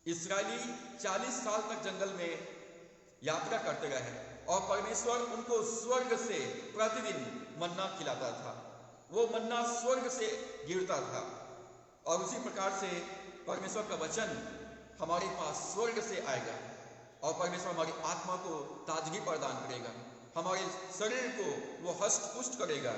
इस्राएली 40 साल तक जंगल में यात्रा करते रहे और परमेश्वर उनको स्वर्ग से प्रतिदिन मन्ना खिलाता था। वो मन्ना स्वर्ग से गिरता था और उसी प्रकार से परमेश्वर का वचन हमारे पास स्वर्ग से आएगा और परमेश्वर हमारी आत्मा को ताजगी प्रदान करेगा, हमारे शरीर को वो हष्ट पुष्ट करेगा।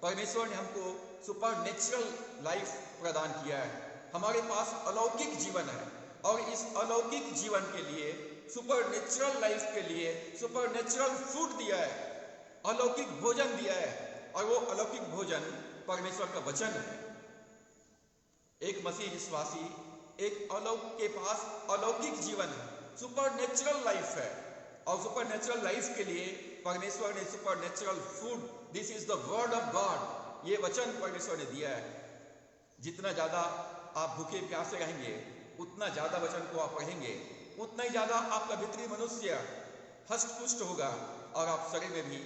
परमेश्वर ने हमको सुपर नेचुरल लाइफ प्रदान किया है, हमारे पास अलौकिक जीवन है और इस अलौकिक जीवन के लिए, सुपर नेचुरल लाइफ के लिए सुपर नेचुरल फूड दिया है, अलौकिक भोजन दिया है और वो अलौकिक भोजन परमेश्वर का वचन है। एक मसीह विश्वासी एक के पास अलौकिक जीवन है, सुपर नेचुरल लाइफ है, और सुपर नेचुरल लाइफ के लिए परमेश्वर ने super natural food, this is the word of God, ये वचन परमेश्वर ने दिया है। जितना ज्यादा आप भूखे प्यासे रहेंगे, उतना ज्यादा वचन को आप पढ़ेंगे, उतना ही ज्यादा आपका भीतरी मनुष्य हष्ट पुष्ट होगा और आप शरीर में भी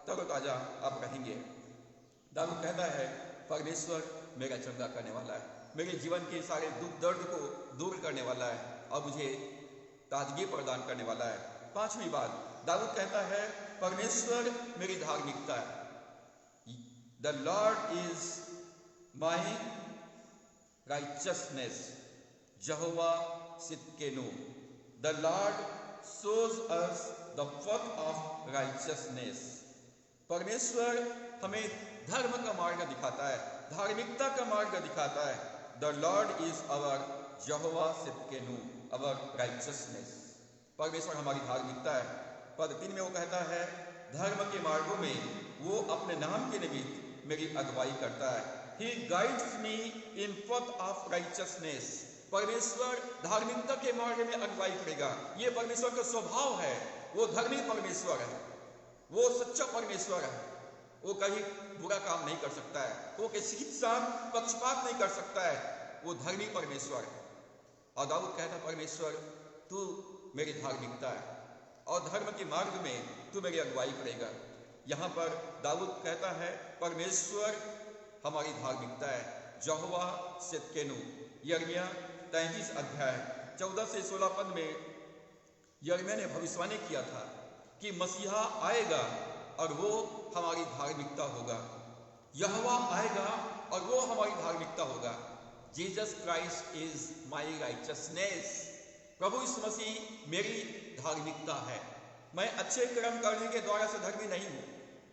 तरोताजा आप रहेंगे। दाऊद कहता है परमेश्वर मेरा चंगा करने वाला है, मेरे जीवन के सारे दुख दर्द को दूर करने वाला है और मुझे ताजगी प्रदान करने वाला है। पांचवी बात, दाऊद कहता है परमेश्वर मेरी धार्मिकता है। The Lord is my righteousness, यहोवा सिदकेनु। The Lord shows us the path of righteousness। परमेश्वर हमें धर्म का मार्ग दिखाता है, धार्मिकता का मार्ग दिखाता है। द लॉर्ड इज अवर यहोवा सिदकेनु, अवर राइचसनेस। परमेश्वर हमारी धार्मिकता है। पद 3 में वो कहता है धर्म के मार्गों में वो अपने नाम के निमित्त मेरी अगुवाई करता है। He guides me in path of righteousness। परमेश्वर धार्मिकता के मार्ग में अगुवाई करेगा, ये परमेश्वर का स्वभाव है। वो धर्मी परमेश्वर है, वो सच्चा परमेश्वर है, वो कहीं बुरा काम नहीं कर सकता है, वो किसी के साथ पक्षपात नहीं कर सकता है, वो धर्मी परमेश्वर है। और दाऊद कहता परमेश्वर तू मेरी धार्मिकता है और धर्म के मार्ग में तू मेरी अगुवाई करेगा। यहाँ पर दाऊद कहता है परमेश्वर हमारी धार्मिकता है, यहोवा सिदकेनु। यिर्मयाह 33 अध्याय 14 से 16 पद में यिर्मयाह ने भविष्यवाणी किया था कि मसीहा आएगा और वो हमारी धार्मिकता होगा। यहोवा आएगा और वो हमारी धार्मिकता होगा। Jesus Christ is my righteousness. प्रभु यीशु मसीह मेरी धार्मिकता है। मैं अच्छे कर्म करने के द्वारा से धर्मी नहीं हूँ,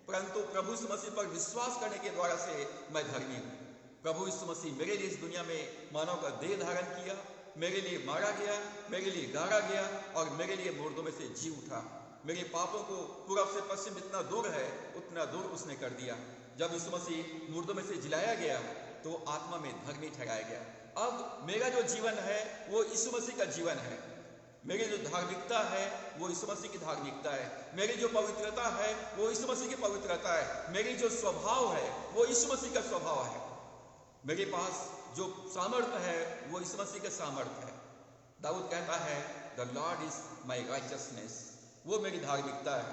परंतु प्रभु यीशु मसीह पर विश्वास करने के द्वारा से मैं धर्मी हूँ। प्रभु यीशु मसीह मेरे लिए इस दुनिया में मानव का देह धारण किया, मेरे लिए मारा गया, मेरे लिए गाड़ा गया और मेरे लिए मुर्दों में से जी उठा। मेरे पापों को पूरब से पश्चिम जितना दूर है उतना दूर उसने कर दिया। जब यीशु मसीह मुर्दों में से जिलाया गया तो आत्मा में धर्मी ठहराया गया। अब मेरा जो जीवन है वो यीशु मसीह का जीवन है। मेरी जो धार्मिकता है वो यीशु मसीह की धार्मिकता है। मेरी जो पवित्रता है वो यीशु मसीह की पवित्रता है। मेरी जो स्वभाव है वो यीशु मसीह का स्वभाव है। मेरे पास जो सामर्थ्य है वो यीशु मसीह का सामर्थ्य है। दाऊद कहता है the Lord is my richness, वो मेरी धार्मिकता है।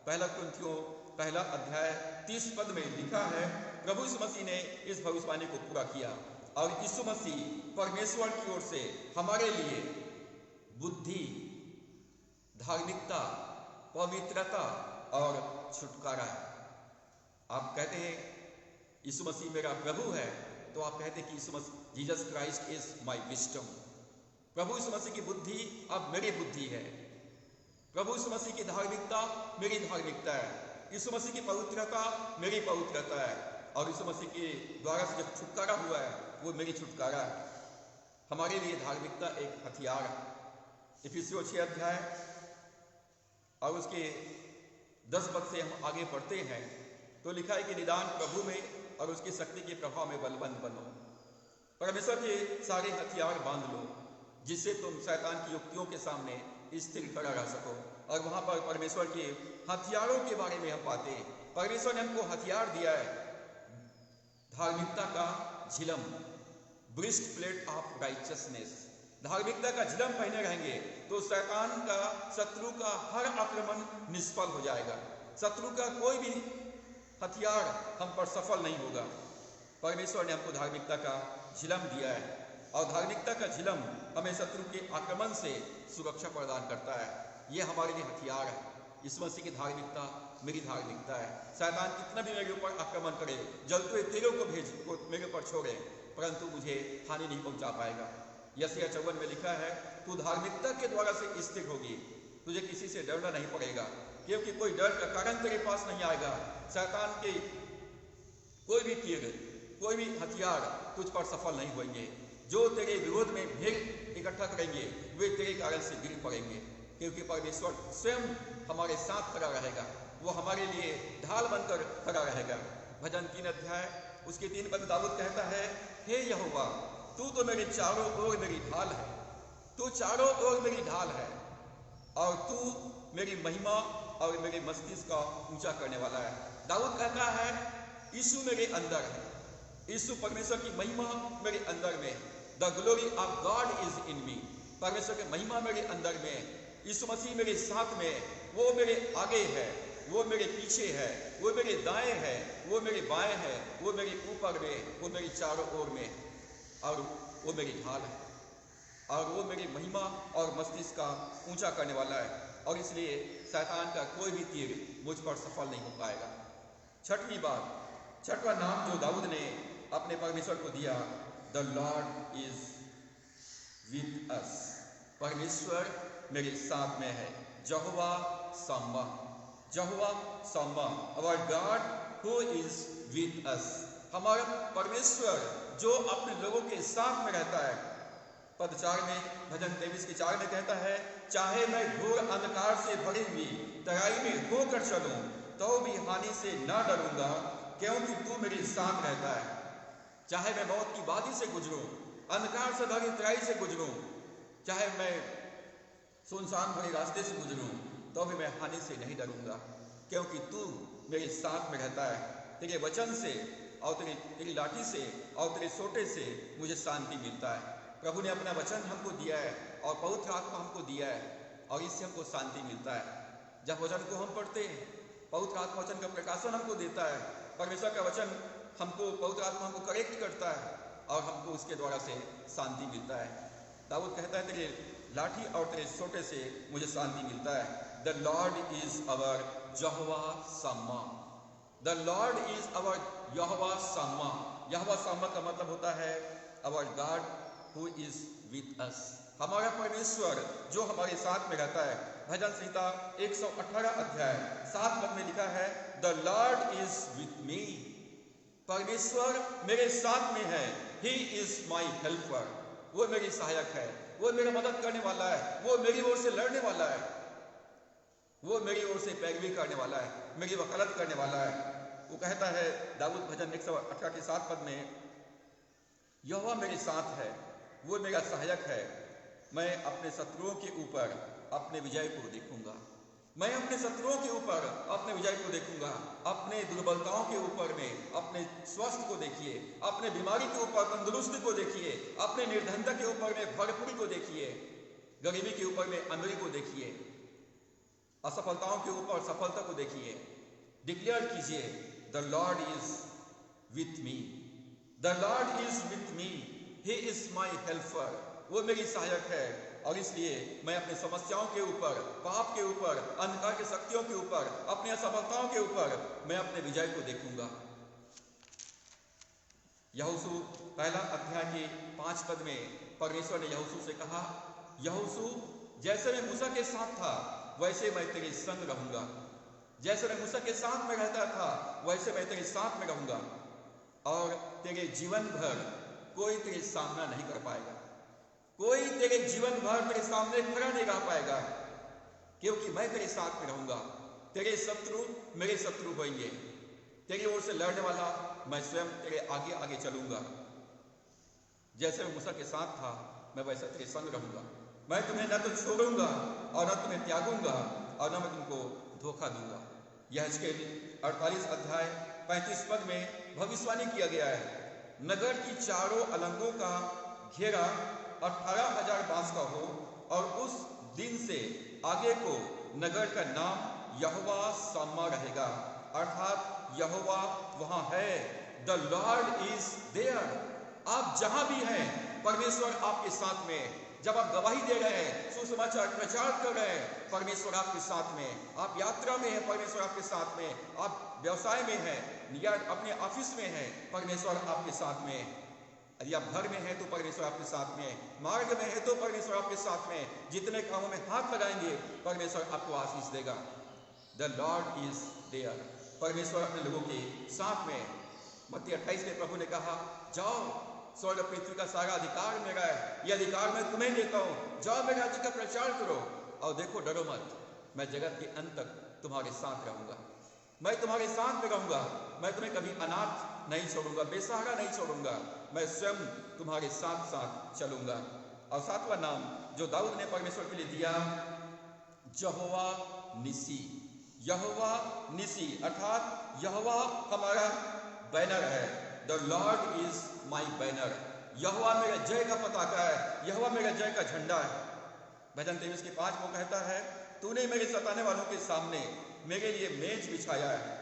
पहला कुरिन्थियों 1 अध्याय 30 पद में लिखा है प्रभु यीशु मसीह ने इस भविष्यवाणी को पूरा किया और यीशु मसीह परमेश्वर की ओर से हमारे लिए बुद्धि, धार्मिकता, पवित्रता और छुटकारा है। आप कहते हैं यीशु मसीह मेरा प्रभु है, तो आप कहते हैं कि यीशु मसीह Jesus Christ is my wisdom. प्रभु यीशु मसीह की बुद्धि अब मेरी बुद्धि है। प्रभु यीशु मसीह की धार्मिकता मेरी धार्मिकता है। यीशु मसीह की पवित्रता मेरी पवित्रता है और यीशु मसीह के द्वारा से जो छुटकारा हुआ है वो मेरी छुटकारा है। हमारे लिए धार्मिकता एक हथियार है। इफिसियों 6 अध्याय और उसके 10 पद से हम आगे पढ़ते हैं तो लिखा है कि निदान प्रभु में और उसकी शक्ति के प्रभाव में बलवंत बनो। परमेश्वर के सारे हथियार बांध लो जिससे तुम शैतान की युक्तियों के सामने स्थिर खड़ा रह सको। और वहां पर परमेश्वर के हथियारों के बारे में हम पाते हैं। परमेश्वर ने हमको हथियार दिया है, धार्मिकता का झिलम, ब्रेस्ट प्लेट ऑफ राइचसनेस। धार्मिकता का झिलम पहने रहेंगे तो शैतान का, शत्रु का हर आक्रमण निष्फल हो जाएगा। शत्रु का कोई भी हथियार हम पर सफल नहीं होगा। परमेश्वर ने हमको धार्मिकता का झिलम दिया है और धार्मिकता का झिलम हमें शत्रु के आक्रमण से सुरक्षा प्रदान करता है। ये हमारे लिए हथियार है। यीशु मसीह की धार्मिकता मेरी धार्मिकता है। शैतान कितना भी मेरे ऊपर आक्रमण करे, जलते हुए तेलों को मेरे ऊपर छोड़े, परंतु मुझे हानि नहीं पहुंचा पाएगा। यशायाह 54 में लिखा है तू धार्मिकता के द्वारा से स्थिर होगी, तुझे किसी से डरना नहीं पड़ेगा, क्योंकि कोई डर का कारण तेरे पास नहीं आएगा। शैतान के कोई भी तीर, कोई भी हथियार तुझ पर सफल नहीं होंगे। जो तेरे विरोध में भीड़ इकट्ठा करेंगे वे तेरे कारण से गिर पड़ेंगे, क्योंकि परमेश्वर स्वयं हमारे साथ खड़ा रहेगा। वो हमारे लिए ढाल बनकर खड़ा रहेगा। भजन 3 अध्याय उसके 3 पद दाऊद कहता है हे यहोवा, तू तो मेरे चारों ओर मेरी ढाल है, तू चारों ओर मेरी ढाल है, और तू मेरी महिमा और मेरे मस्तिष्क का ऊंचा करने वाला है। दाऊद कहता है यीशु मेरे अंदर है, यीशु परमेश्वर की महिमा मेरे अंदर में, the glory of God is in me, परमेश्वर की महिमा मेरे अंदर में, यीशु मसीह मेरे साथ में, वो मेरे आगे है, वो मेरे पीछे है, वो मेरे दाएं है, वो मेरे बाएं है, वो मेरे ऊपर में, वो मेरी चारों ओर में, और वो मेरी ढाल है, और वो मेरी महिमा और मस्तिष्क का ऊंचा करने वाला है, और इसलिए शैतान का कोई भी तीर मुझ पर सफल नहीं हो पाएगा। छठवीं बात, छठवां नाम जो दाऊद ने अपने परमेश्वर को दिया, the Lord is with us, परमेश्वर मेरे साथ में है, यहोवा शम्मा, यहोवा शम्मा, our God who is with us, हमारा परमेश्वर जो अपने लोगों के साथ में रहता है। पद 4 में, भजन 23 के 4 में कहता है, चाहे मैं घोर अंधकार से भरी हुई तराई में होकर चलूं तो भी हानि से न डरूंगा, क्योंकि तू मेरे साथ रहता है। चाहे मैं मौत की वादी से गुजरूं, अंधकार से भरी तराई से गुजरूं, चाहे मैं सुनसान भरे रास्ते से गुजरूं, तो भी मैं हानि से नहीं डरूंगा, क्योंकि तू मेरे साथ में रहता है। तेरे वचन से और तेरी लाठी से और तेरे सोटे से मुझे शांति मिलता है। प्रभु ने अपना वचन हमको दिया है और पवित्र आत्मा हमको दिया है, और इससे हमको शांति मिलता है। जब वचन को हम पढ़ते हैं, पवित्र आत्मा वचन का प्रकाशन हमको देता है, परमेश्वर का वचन हमको, पवित्र आत्मा हमको करेक्ट करता है, और हमको उसके द्वारा से शांति मिलता है। दाऊद कहता है, तेरे लाठी और तेरे सोटे से मुझे शांति मिलता है। द लॉर्ड इज अवर यहोवा शम्मा, द लॉर्ड इज अवर यहोवा शम्मा। यहोवा शम्मा का मतलब होता है our God who is with us, हमारा परमेश्वर जो हमारे साथ में रहता है। भजन संहिता 118 अध्याय 7 पद में लिखा है, the Lord is with me, परमेश्वर मेरे साथ में है, ही इज माई हेल्पर, वो मेरी सहायक है, वो मेरी मदद करने वाला है, वो मेरी ओर से लड़ने वाला है, वो मेरी ओर से पैरवी करने वाला है, मेरी वकालत करने वाला है। वो कहता है दाऊद भजन 118 के 7 पद में, यहोवा मेरे साथ है, वो मेरा सहायक है, मैं अपने शत्रुओं के ऊपर अपने विजय को देखूंगा, मैं अपने शत्रुओं के ऊपर अपने विजय को देखूंगा। अपने दुर्बलताओं के ऊपर में अपने स्वास्थ्य को देखिए, अपने बीमारी के ऊपर तंदुरुस्ती को देखिए, अपने निर्धनता के ऊपर में भरपूरी को देखिए, गरीबी के ऊपर में अमीरी को देखिए, असफलताओं के ऊपर सफलता को देखिए। डिक्लेयर कीजिए, the Lord is with me, the Lord is with me, he is my helper, वो मेरी सहायक है, और इसलिए मैं अपनी समस्याओं के ऊपर, पाप के ऊपर, अंधकार की शक्तियों के ऊपर, अपनी असफलताओं के ऊपर मैं अपने विजय को देखूंगा। यहोशू 1 अध्याय के 5 पद में परमेश्वर ने यहोशू से कहा, यहोशू जैसे मैं मूसा के साथ था वैसे मैं तेरे संग रहूंगा, जैसे मैं मूसा के साथ में रहता था वैसे मैं तेरे साथ में रहूंगा, और तेरे जीवन भर कोई तेरे सामना नहीं कर पाएगा, कोई तेरे जीवन भर मेरे सामने खड़ा नहीं रह पाएगा, क्योंकि मैं तेरे साथ में रहूंगा। तेरे शत्रु मेरे शत्रु होंगे, तेरी ओर से लड़ने वाला मैं स्वयं तेरे आगे आगे चलूंगा। जैसे मैं मूसा के साथ था मैं वैसा तेरे संग रहूंगा, मैं तुम्हें न तो छोड़ूंगा और न तुम्हें त्यागूंगा, और न मैं तुमको धोखा दूंगा। यह यहेजकेल 48 अध्याय 35 पद में भविष्यवाणी किया गया है, नगर की चारों अलंगों का घेरा 18,000 बांस का हो, और उस दिन से आगे को नगर का नाम यहोवा शम्मा रहेगा, अर्थात यहोवा वहां है, द लॉर्ड इज देयर। आप जहां भी हैं परमेश्वर आपके साथ में। जब आप गवाही दे रहे हैं, सुसमाचार प्रचार कर रहे हैं, परमेश्वर आपके साथ में। आप यात्रा में हैं, परमेश्वर आपके साथ में। आप व्यवसाय में हैं या अपने ऑफिस में हैं, परमेश्वर आपके साथ में। यदि आप घर में हैं तो परमेश्वर आपके साथ में, मार्ग में है तो परमेश्वर आपके साथ में। जितने कामों में हाथ लगाएंगे परमेश्वर आपको आशीष देगा। द लॉर्ड इज देयर, परमेश्वर अपने लोगों के साथ में। मत्ती 28 में प्रभु ने कहा, जाओ, स्वर्ग पृथ्वी का सारा अधिकार मेरा है, यह अधिकार मैं तुम्हें देता हूं, जाओ मेरे राज्य का प्रचार करो, और देखो डरो मत, मैं जगत के अंत तक तुम्हारे साथ रहूंगा, मैं तुम्हारे साथ में रहूंगा, मैं तुम्हें कभी अनाथ नहीं छोड़ूंगा, बेसहारा नहीं छोड़ूंगा, मैं स्वयं तुम्हारे साथ साथ चलूंगा। और सातवां नाम जो दाऊद ने परमेश्वर के लिए दिया, यहोवा निसी। यहोवा निसी अर्थात यहोवा हमारा बैनर है। The Lord is my banner. यहोवा मेरा जय का पताका है, यहोवा मेरा जय का झंडा है। भजन 23 के 5 को कहता है, तूने मेरे सताने वालों के सामने मेरे लिए मेज बिछाया है,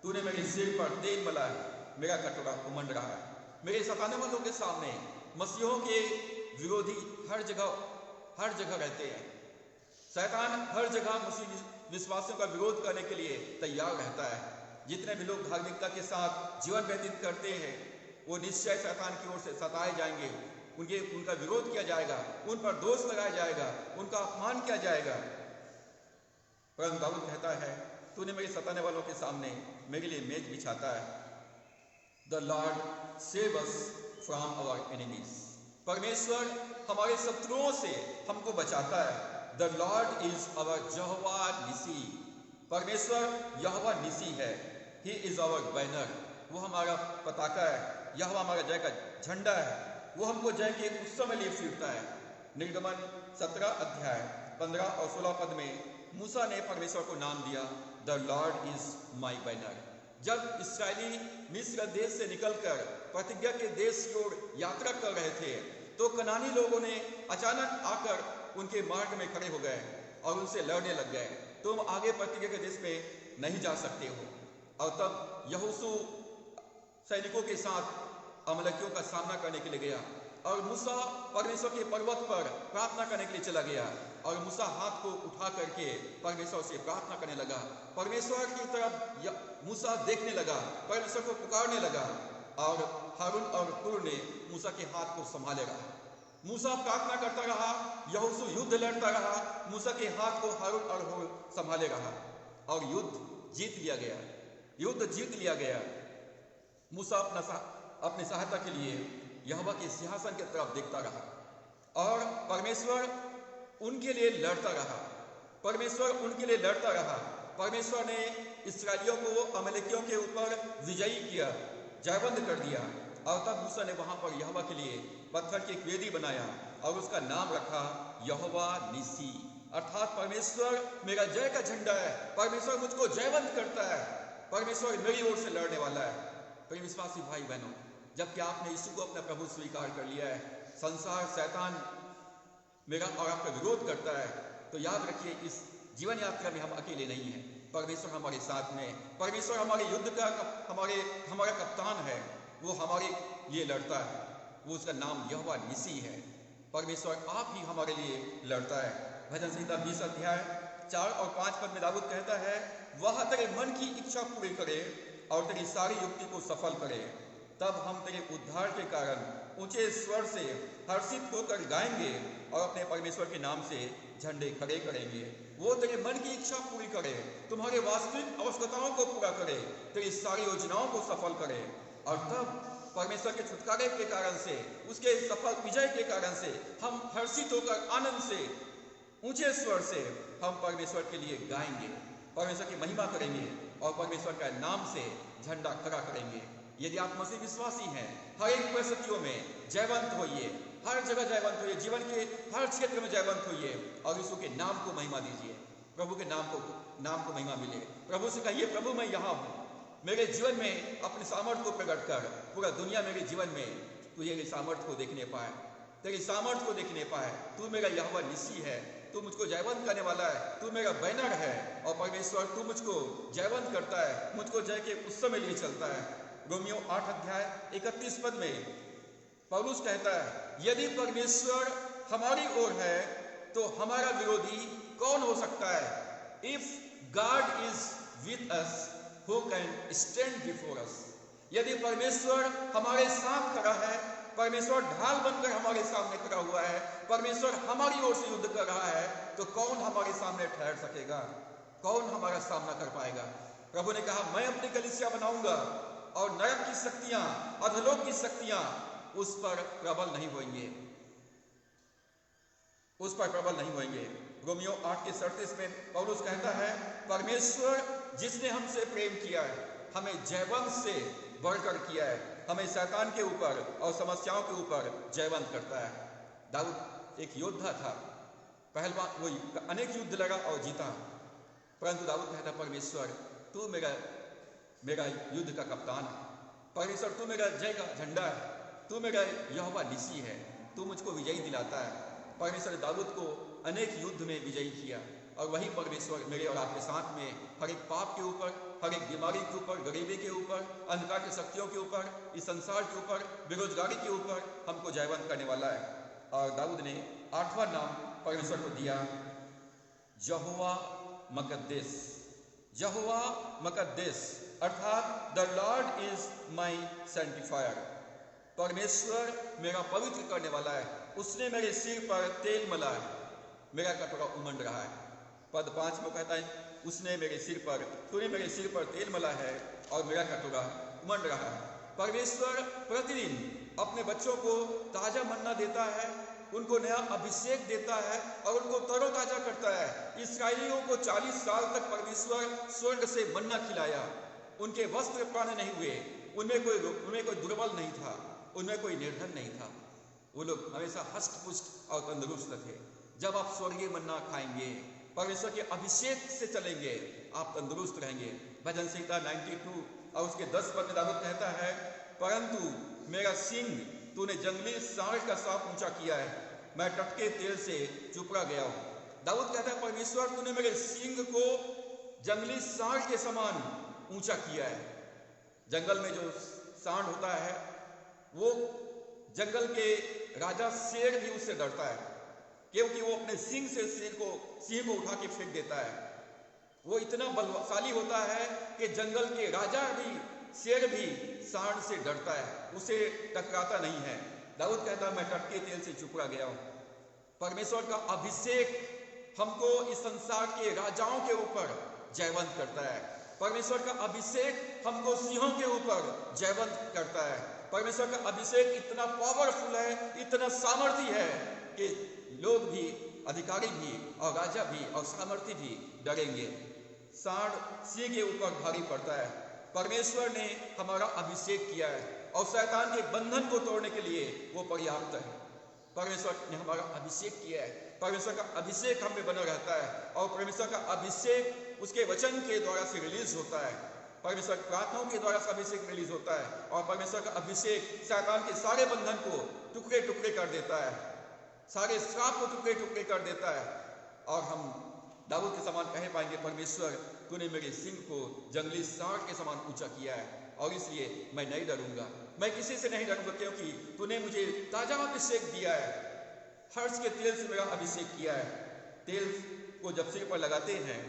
तूने मेरे सिर पर तेल मला है, मेरा कटोरा उमंड रहा है। मेरे सताने वालों के सामने मसीहों के विरोधी हर जगह रहते हैं। शैतान हर जगह मसीह विश्वासियों का विरोध करने के लिए तैयार रहता है। जितने भी लोग धार्मिकता के साथ जीवन व्यतीत करते हैं, वो निश्चय शैतान की ओर से सताए जाएंगे, उनका विरोध किया जाएगा, उन पर दोष लगाया जाएगा, उनका अपमान किया जाएगा। परंतु दाऊद कहता है, तूने मेरे सताने वालों के सामने मेरे लिए मेज बिछाता है। The Lord save us from our enemies. परमेश्वर हमारे शत्रुओं से हमको बचाता है। The Lord is our Jehovah Nissi. परमेश्वर यहोवा निसी है। He is our banner. वो हमारा पताका है, यहोवा हमारा जय का झंडा है। वो हमको जय के उत्सव में लिए फिरता है। निर्गमन 17 अध्याय 15 और 16 पद में मूसा ने परमेश्वर को नाम दिया, the Lord is my banner. जब इस्राएली मिस्र देश से निकलकर प्रतिज्ञा के देश की ओर यात्रा कर रहे थे, तो कनानी लोगों ने अचानक आकर उनके मार्ग में खड़े हो गए और उनसे लड़ने लग गए, तुम आगे प्रतिज्ञा के देश में नहीं जा सकते हो। और तब यहोशू सैनिकों के साथ अमलेकियों का सामना करने के लिए गया और मूसा परमेश्वर के पर्वत पर प्रार्थना करने के लिए चला गया और मूसा हाथ को उठा करके परमेश्वर से प्रार्थना करने लगा। परमेश्वर की तरफ मूसा देखने लगा, परमेश्वर को पुकारने लगा और हारून और हुर ने मूसा के हाथ को संभाले रहा। मूसा प्रार्थना करता रहा, यहोशू युद्ध लड़ता रहा, मूसा के हाथ को हारून और हुर संभाले रहा और युद्ध जीत लिया गया। युद्ध जीत लिया गया। मूसा अपनी सहायता के लिए यहोवा के सिंहासन की तरफ देखता रहा और परमेश्वर उनके लिए लड़ता रहा। परमेश्वर उनके लिए लड़ता रहा। परमेश्वर ने इस्राएलियों को अमलेकियों के ऊपर विजयी किया, जयवंत कर दिया। और तब मूसा ने वहां पर यहोवा के लिए पत्थर की एक वेदी बनाया और उसका नाम रखा यहोवा निसी, अर्थात परमेश्वर मेरा जय का झंडा है, परमेश्वर मुझको जयवंत करता है, परमेश्वर मेरी ओर से लड़ने वाला है। प्रिय विश्वासी भाई बहनों, जबकि आपने यीशु को अपना प्रभु स्वीकार कर लिया है, संसार शैतान मेरा और आपका विरोध करता है, तो याद रखिए इस जीवन यात्रा में हम अकेले नहीं हैं। परमेश्वर हमारे साथ में, परमेश्वर हमारे युद्ध का हमारा कप्तान है, वो हमारे लिए लड़ता है। वो उसका नाम यहोवा निसी है। परमेश्वर आप ही हमारे लिए लड़ता है। भजन संहिता 20 अध्याय 4 और 5 पद में दाऊद कहता है, वह तेरे मन की इच्छा पूरी करे और तेरी सारी युक्ति को सफल करे। तब हम तेरे उद्धार के कारण ऊंचे स्वर से हर्षित होकर गाएंगे और अपने परमेश्वर के नाम से झंडे खड़े करेंगे। वो तेरे मन की इच्छा पूरी करे, तुम्हारे वास्तविक आवश्यकताओं को पूरा करे, तेरी सारी योजनाओं को सफल करे। और तब परमेश्वर के छुटकारे के कारण से, उसके सफल विजय के कारण से हम हर्षित होकर आनंद से ऊंचे स्वर से हम परमेश्वर के लिए गाएंगे, परमेश्वर की महिमा करेंगे और परमेश्वर का नाम से झंडा खड़ा करेंगे। यदि आप मसीह विश्वासी हैं, हर एक परिस्थितियों में जयवंत होइए, हर जगह जयवंत होइए, जीवन के हर क्षेत्र में जयवंत होइए और यीशु के नाम को महिमा दीजिए। प्रभु के नाम को महिमा मिले। प्रभु से कहिए, प्रभु मैं यहाँ हूँ, मेरे जीवन में अपने सामर्थ्य को प्रकट कर, पूरा दुनिया मेरे जीवन में तुझे सामर्थ्य को देखने पाए, तेरी सामर्थ्य को देखने पाए। तू मेरा यहोवा निसी है, तू मुझको जयवंत करने वाला है, तू मेरा बैनर है और परमेश्वर तू मुझको जयवंत करता है, मुझको जय के उत्सव में लिए चलता है। रोमियो 8 अध्याय 31 पद में पौलुस कहता है, यदि परमेश्वर हमारी ओर है तो हमारा विरोधी कौन हो सकता है? If God is with us who can stand before us. यदि परमेश्वर हमारे साथ खड़ा है, परमेश्वर ढाल बनकर हमारे सामने खड़ा हुआ है, परमेश्वर हमारी ओर से युद्ध कर रहा है, तो कौन हमारे सामने ठहर सकेगा? कौन हमारा सामना कर पाएगा? प्रभु ने कहा, मैं अपनी कलीसिया बनाऊंगा और नरक की शक्तियां, अधोलोक की शक्तियां उस पर प्रबल नहीं होंगे, उस पर प्रबल नहीं होंगे। रोमियो 8:37 में पौलुस कहता है, परमेश्वर जिसने हमसे प्रेम किया है, हमें जयवंत से बढ़कर किया है, हमें शैतान के ऊपर और समस्याओं के ऊपर जयवंत करता है। दाऊद एक योद्धा था, पहलवान, वो अनेक युद्ध लड़ा और जीता, परंतु दाऊद कहता परमेश्वर तू मेरा युद्ध का कप्तान है, परमेश्वर तू मेरा जय का झंडा है, तू मेरा यहोवा निसी है, तू मुझको विजयी दिलाता है। परमेश्वर दाऊद को अनेक युद्ध में विजयी किया, और वही परमेश्वर मेरे और आपके साथ में हर एक पाप के ऊपर, हर एक बीमारी के ऊपर, गरीबी के ऊपर, अंधकार की शक्तियों के ऊपर, इस संसार के ऊपर, बेरोजगारी के ऊपर हमको जयवंत करने वाला है। और दाऊद ने 8वां नाम परमेश्वर को दिया, यहोवा मकद्देस। यहोवा मकद्देस अर्थात द लॉर्ड इज माई सेंटिफायर। परमेश्वर मेरा पवित्र करने वाला है, उसने मेरे सिर पर तेल मला है, मेरा कटोरा उमंड रहा है। पद 5 में कहता है तूने मेरे सिर पर तेल मला है और मेरा कटोरा उमंड रहा है। परमेश्वर प्रतिदिन अपने बच्चों को ताजा मन्ना देता है, उनको नया अभिषेक देता है और उनको तरोताजा करता है। इस्राएलियों को 40 साल तक परमेश्वर स्वर्ग से मन्ना खिलाया, उनके वस्त्र पुराने नहीं हुए, उनमें कोई दुर्बल नहीं था, उनमें कोई निर्धन नहीं था, वो लोग हमेशा हष्ट पुष्ट और तंदुरुस्त थे। जब आप स्वर्गीय मन्ना खाएंगे, परमेश्वर के अभिषेक से चलेंगे, आप तंदुरुस्त रहेंगे। भजन संहिता 92 और उसके 10 पद में दाऊद कहता है परंतु मेरा सींग तूने जंगली सांड का सांप ऊंचा किया है, मैं टटके तेल से चुपड़ा गया हूं। दाऊद कहता है परमेश्वर तूने मेरे सींग को जंगली सांड के समान ऊंचा किया है। जंगल में जो सांड होता है, वो जंगल के राजा शेर भी उससे डरता है, क्योंकि वो अपने सींग से सिंह को उठा के फेंक देता है। वो इतना बलशाली होता है कि जंगल के राजा भी, शेर भी सांड से डरता है, उसे टकराता नहीं है। दाऊद कहता है मैं टटके तेल से चुपड़ा गया हूं। परमेश्वर का अभिषेक हमको इस संसार के राजाओं के ऊपर जयवंत करता है। परमेश्वर का अभिषेक हमको सिंहों के ऊपर जयवंत करता है। परमेश्वर का अभिषेक इतना पावरफुल है, इतना सामर्थी है कि लोग भी, अधिकारी भी और राजा भी और सामर्थी भी डरेंगे। सांड सिंह के ऊपर भारी पड़ता है। परमेश्वर ने हमारा अभिषेक किया है और शैतान के बंधन को तोड़ने के लिए वो पर्याप्त है। परमेश्वर ने हमारा अभिषेक किया है, परमेश्वर का अभिषेक हम में बना रहता है और परमेश्वर का अभिषेक उसके वचन के द्वारा से रिलीज होता है। परमेश्वर प्रार्थनाओं के द्वारा से अभिषेक रिलीज होता है और परमेश्वर का अभिषेक शैतान के सारे बंधन को टुकड़े टुकड़े कर देता है, सारे श्राप को टुकड़े टुकड़े कर देता है। और हम दाऊद के समान कह पाएंगे परमेश्वर तूने मेरे सिंह को जंगली सांड के समान ऊंचा किया है और इसलिए मैं नहीं डरूंगा, मैं किसी से नहीं डरूंगा, क्योंकि तूने मुझे ताजा अभिषेक दिया है, हर्ष के तेल से मेरा अभिषेक किया है। तेल को जब सिर पर लगाते हैं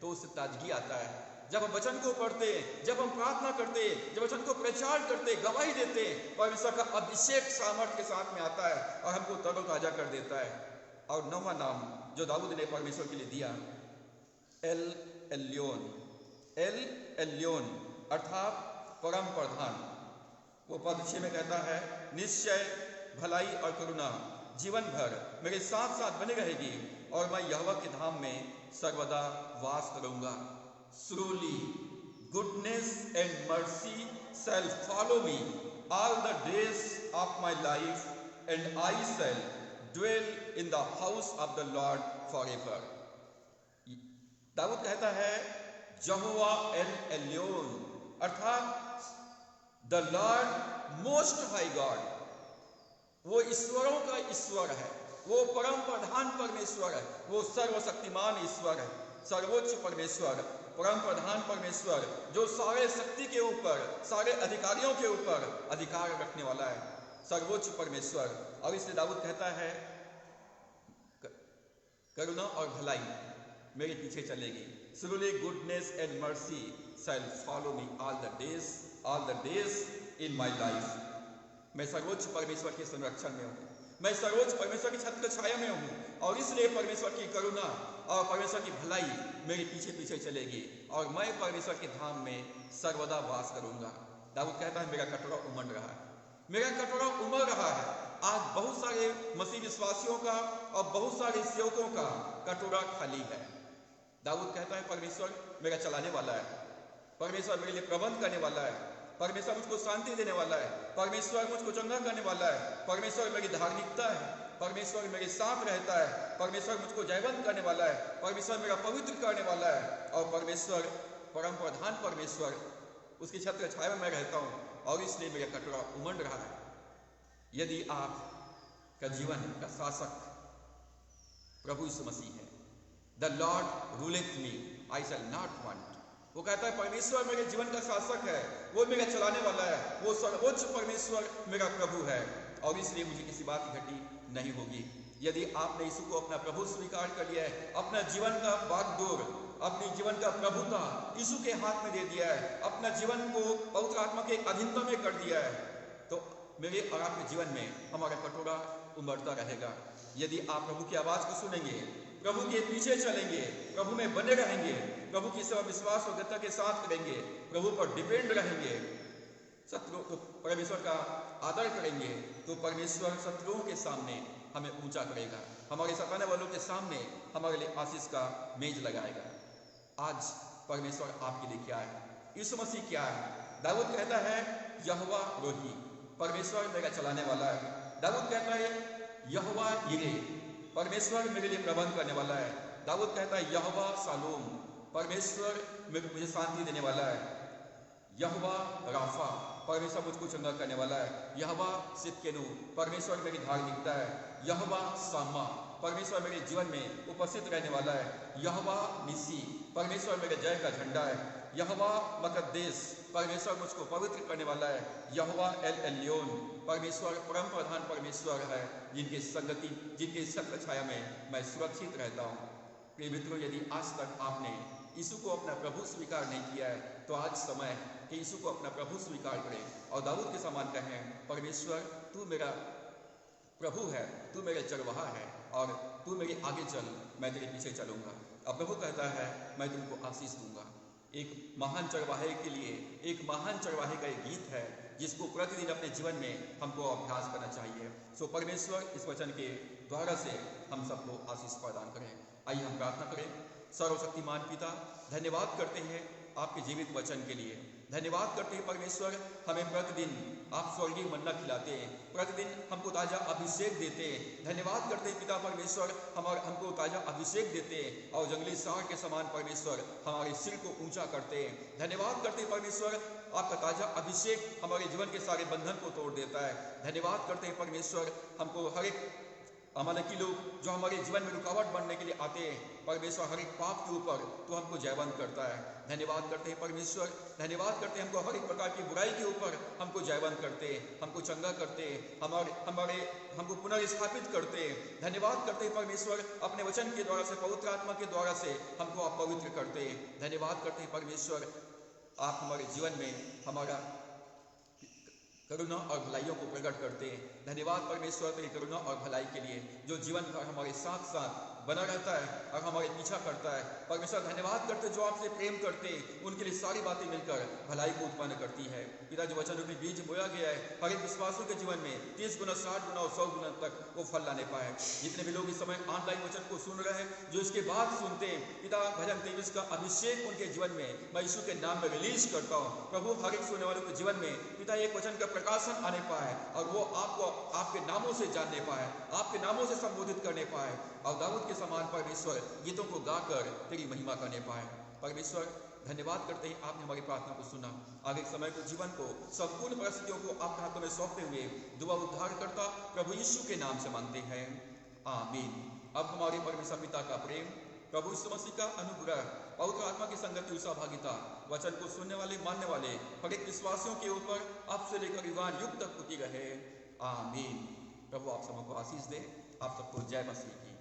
तो उससे ताजगी आता है। जब हम वचन को पढ़ते, जब हम प्रार्थना करते, जब वचन को प्रचार करते, गवाही देते, परमेश्वर का अभिषेक सामर्थ्य के साथ में आता है और हमको तरोताजा कर देता है। और 9वां नाम जो दाऊद ने परमेश्वर के लिए दिया, एल एल्योन। एल एल्योन अर्थात परम प्रधान। वो पद 6 में कहता है निश्चय भलाई और करुणा जीवन भर मेरे साथ साथ बनी रहेगी और मैं यहोवा के धाम में सर्वदा वास करूंगा। Surely goodness and mercy shall follow me all the days of my life, and I shall dwell in the house of the Lord forever. Dawood कहता है यहोवा एल एल्योन अर्थात the Lord most high God, वो ईश्वरों का ईश्वर है, वो परम प्रधान परमेश्वर है, वो सर्वशक्तिमान ईश्वर है, सर्वोच्च परमेश्वर, परम प्रधान परमेश्वर जो सारे शक्ति के ऊपर, सारे अधिकारियों के ऊपर अधिकार रखने वाला है, सर्वोच्च परमेश्वर। और इसलिए दाऊद कहता है करुणा और भलाई मेरे पीछे चलेगी। Surely goodness and mercy shall follow me all the days in my life. मैं सर्वोच्च परमेश्वर के संरक्षण में हूँ, मैं सर्वोच्च परमेश्वर की छत्र छाया में हूँ और इसलिए परमेश्वर की करुणा और परमेश्वर की भलाई मेरे पीछे पीछे चलेगी और मैं परमेश्वर के धाम में सर्वदा वास करूंगा। दाऊद कहता है मेरा कटोरा उमड़ रहा है, मेरा कटोरा उमड़ रहा है। आज बहुत सारे मसीह विश्वासियों का और बहुत सारे सेवकों का कटोरा खाली है। दाऊद कहता है परमेश्वर मेरा चलाने वाला है, परमेश्वर मेरे लिए प्रबंध करने वाला है, परमेश्वर मुझको शांति देने वाला है, परमेश्वर मुझको चंगा करने वाला है, परमेश्वर मेरी धार्मिकता है, परमेश्वर मेरे साथ रहता है, परमेश्वर मुझको जयवंत करने वाला है, परमेश्वर मेरा पवित्र करने वाला है, और परमेश्वर परम प्रधान परमेश्वर, उसकी छत्र छाया में मैं रहता हूँ, और इसलिए मेरा कटोरा उमड़ रहा है। यदि आपका जीवन का शासक प्रभु यीशु मसीह है, the Lord ruleth me, I shall not want. वो कहता है परमेश्वर मेरे जीवन का शासक है, वो मेरा चलाने वाला है, वो सर्वोच्च परमेश्वर मेरा प्रभु है, और इसलिए मुझे किसी बात की घटी नहीं होगी। यदि आपने यीशु को अपना प्रभु स्वीकार कर लिया है, अपना जीवन का बागडोर, अपने जीवन का प्रभुता यीशु के हाथ में दे दिया है, अपना जीवन को पवित्र आत्मा के अधीनता में कर दिया है, तो मेरे और आपके जीवन में हमारा कटोरा उमड़ता रहेगा। यदि आप प्रभु की आवाज को सुनेंगे, प्रभु के पीछे चलेंगे, प्रभु में बने रहेंगे, प्रभु की सेवा विश्वास और दृढ़ता के साथ करेंगे, प्रभु पर डिपेंड रहेंगे, शत्रु तो परमेश्वर का आदर करेंगे, तो परमेश्वर शत्रुओं के सामने हमें ऊंचा करेगा, हमारे सताने वालों के सामने हमारे लिए आशीष का मेज लगाएगा। आज परमेश्वर आपके लिए क्या है, यीशु मसीह क्या है? दाऊद कहता है यहोवा रोही, परमेश्वर मेरा चलाने वाला है। दाऊद कहता है यहोवा यिरे, परमेश्वर मेरे लिए प्रबंध करने वाला है। दाऊद कहता है यहोवा शालोम, परमेश्वर मुझे शांति देने वाला है। यहोवा राफा, परमेश्वर मुझको चंगा करने वाला है। यहोवा सिदकेनु, परमेश्वर मेरी धार्मिकता है। यहोवा सामा, परमेश्वर मेरे जीवन में उपस्थित रहने वाला है। यहोवा निसी, परमेश्वर मेरे जय का झंडा है। यहोवा मकद्देस, परमेश्वर मुझको पवित्र करने वाला है। यहोवा एल एलियोन, परमेश्वर परम प्रधान परमेश्वर है, जिनके संगति, जिनके छत्र छाया में मैं सुरक्षित रहता हूँ। प्रिय मित्रों, यदि आज तक आपने यीशु को अपना प्रभु स्वीकार नहीं किया है, तो आज समय है कि यीशु को अपना प्रभु स्वीकार करें और दाऊद के समान कहें, परमेश्वर तू मेरा प्रभु है, तू मेरा चरवाहा है, और तू मेरे आगे चल, मैं तेरे पीछे चलूंगा। अब प्रभु कहता है मैं तुमको आशीष दूंगा। एक महान चरवाहे के लिए, एक महान चरवाहे का एक गीत है जिसको प्रतिदिन अपने जीवन में हमको अभ्यास करना चाहिए। सो परमेश्वर इस वचन के द्वारा से हम सबको आशीष प्रदान करें। आइए हम प्रार्थना करें। सर्वशक्तिमान पिता, धन्यवाद करते हैं आपके जीवित वचन के लिए। धन्यवाद करते हैं परमेश्वर, हमें प्रतिदिन आप स्वर्गीय मन्ना खिलाते हैं, प्रतिदिन हमको ताजा अभिषेक देते हैं। धन्यवाद करते हैं पिता परमेश्वर, हमको ताजा अभिषेक देते हैं और जंगली सांड के समान परमेश्वर हमारे सिर को ऊंचा करते हैं। धन्यवाद करते हैं परमेश्वर, आपका ताजा अभिषेक हमारे जीवन के सारे बंधन को तोड़ देता है। धन्यवाद करते हैं परमेश्वर, हमको हर एक अमालेकी लोग जो हमारे जीवन में रुकावट बनने के लिए आते हैं, परमेश्वर हर एक पाप के ऊपर तो हमको जयवंत करता है। धन्यवाद करते हैं परमेश्वर, धन्यवाद करते हैं हमको हर एक प्रकार की बुराई के ऊपर हमको जयवंत करते हैं, हमको चंगा करते हैं, हमको पुनर्स्थापित करते हैं। धन्यवाद करते हैं परमेश्वर, अपने वचन के द्वारा से, पवित्र आत्मा के द्वारा से हमको आप पवित्र करते हैं। धन्यवाद करते हैं परमेश्वर, आप हमारे जीवन में हमारा करुणा और भलाइयों को प्रकट करते हैं। धन्यवाद परमेश्वर तेरी करुणा और भलाई के लिए, जो जीवन भर हमारे साथ साथ बना रहता है और हमारे पीछा करता है। परमेश्वर धन्यवाद करते जो आपसे प्रेम करते, उनके लिए सारी बातें मिलकर भलाई को उत्पन्न करती है। पिता, जो वचन रूपी बीज बोया गया है हर एक विश्वासियों के जीवन में 30 गुना, 60 गुना और 100 गुना तक वो फल लाने पाए। जितने भी लोग इस समय ऑनलाइन वचन को सुन रहे हैं, जो इसके बाद सुनते हैं, पिता भजन 23 का अभिषेक उनके जीवन में मैं यीशु के नाम में रिलीज करता हूँ। प्रभु, हर एक सुनने वालों के जीवन में पिता एक वचन का प्रकाशन आने पाए और वो आपको आपके नामों से जानने पाए, आपके नामों से संबोधित करने पाए और दाऊद के समान परमेश्वर गीतों को गाकर तेरी महिमा करने पाए। परमेश्वर धन्यवाद करते हैं, आपने हमारी प्रार्थना को सुना। आगे समय को, जीवन को, संपूर्ण परिस्थितियों को आपके हाथों में सौंपते हुए दुआ उद्धार करता प्रभु यीशु के नाम से मांगते हैं, आमीन। अब हमारे परमेश्वर पिता का प्रेम, प्रभु यीशु मसीह का अनुग्रह, पवित्र आत्मा की संगति, सहभागिता, वचन को सुनने वाले, मानने वाले हर एक विश्वासियों के ऊपर आप से लेकर युगान युग तक होती रहे, आमीन। प्रभु आप सबको आशीष दे। आप सबको जय मसीह की।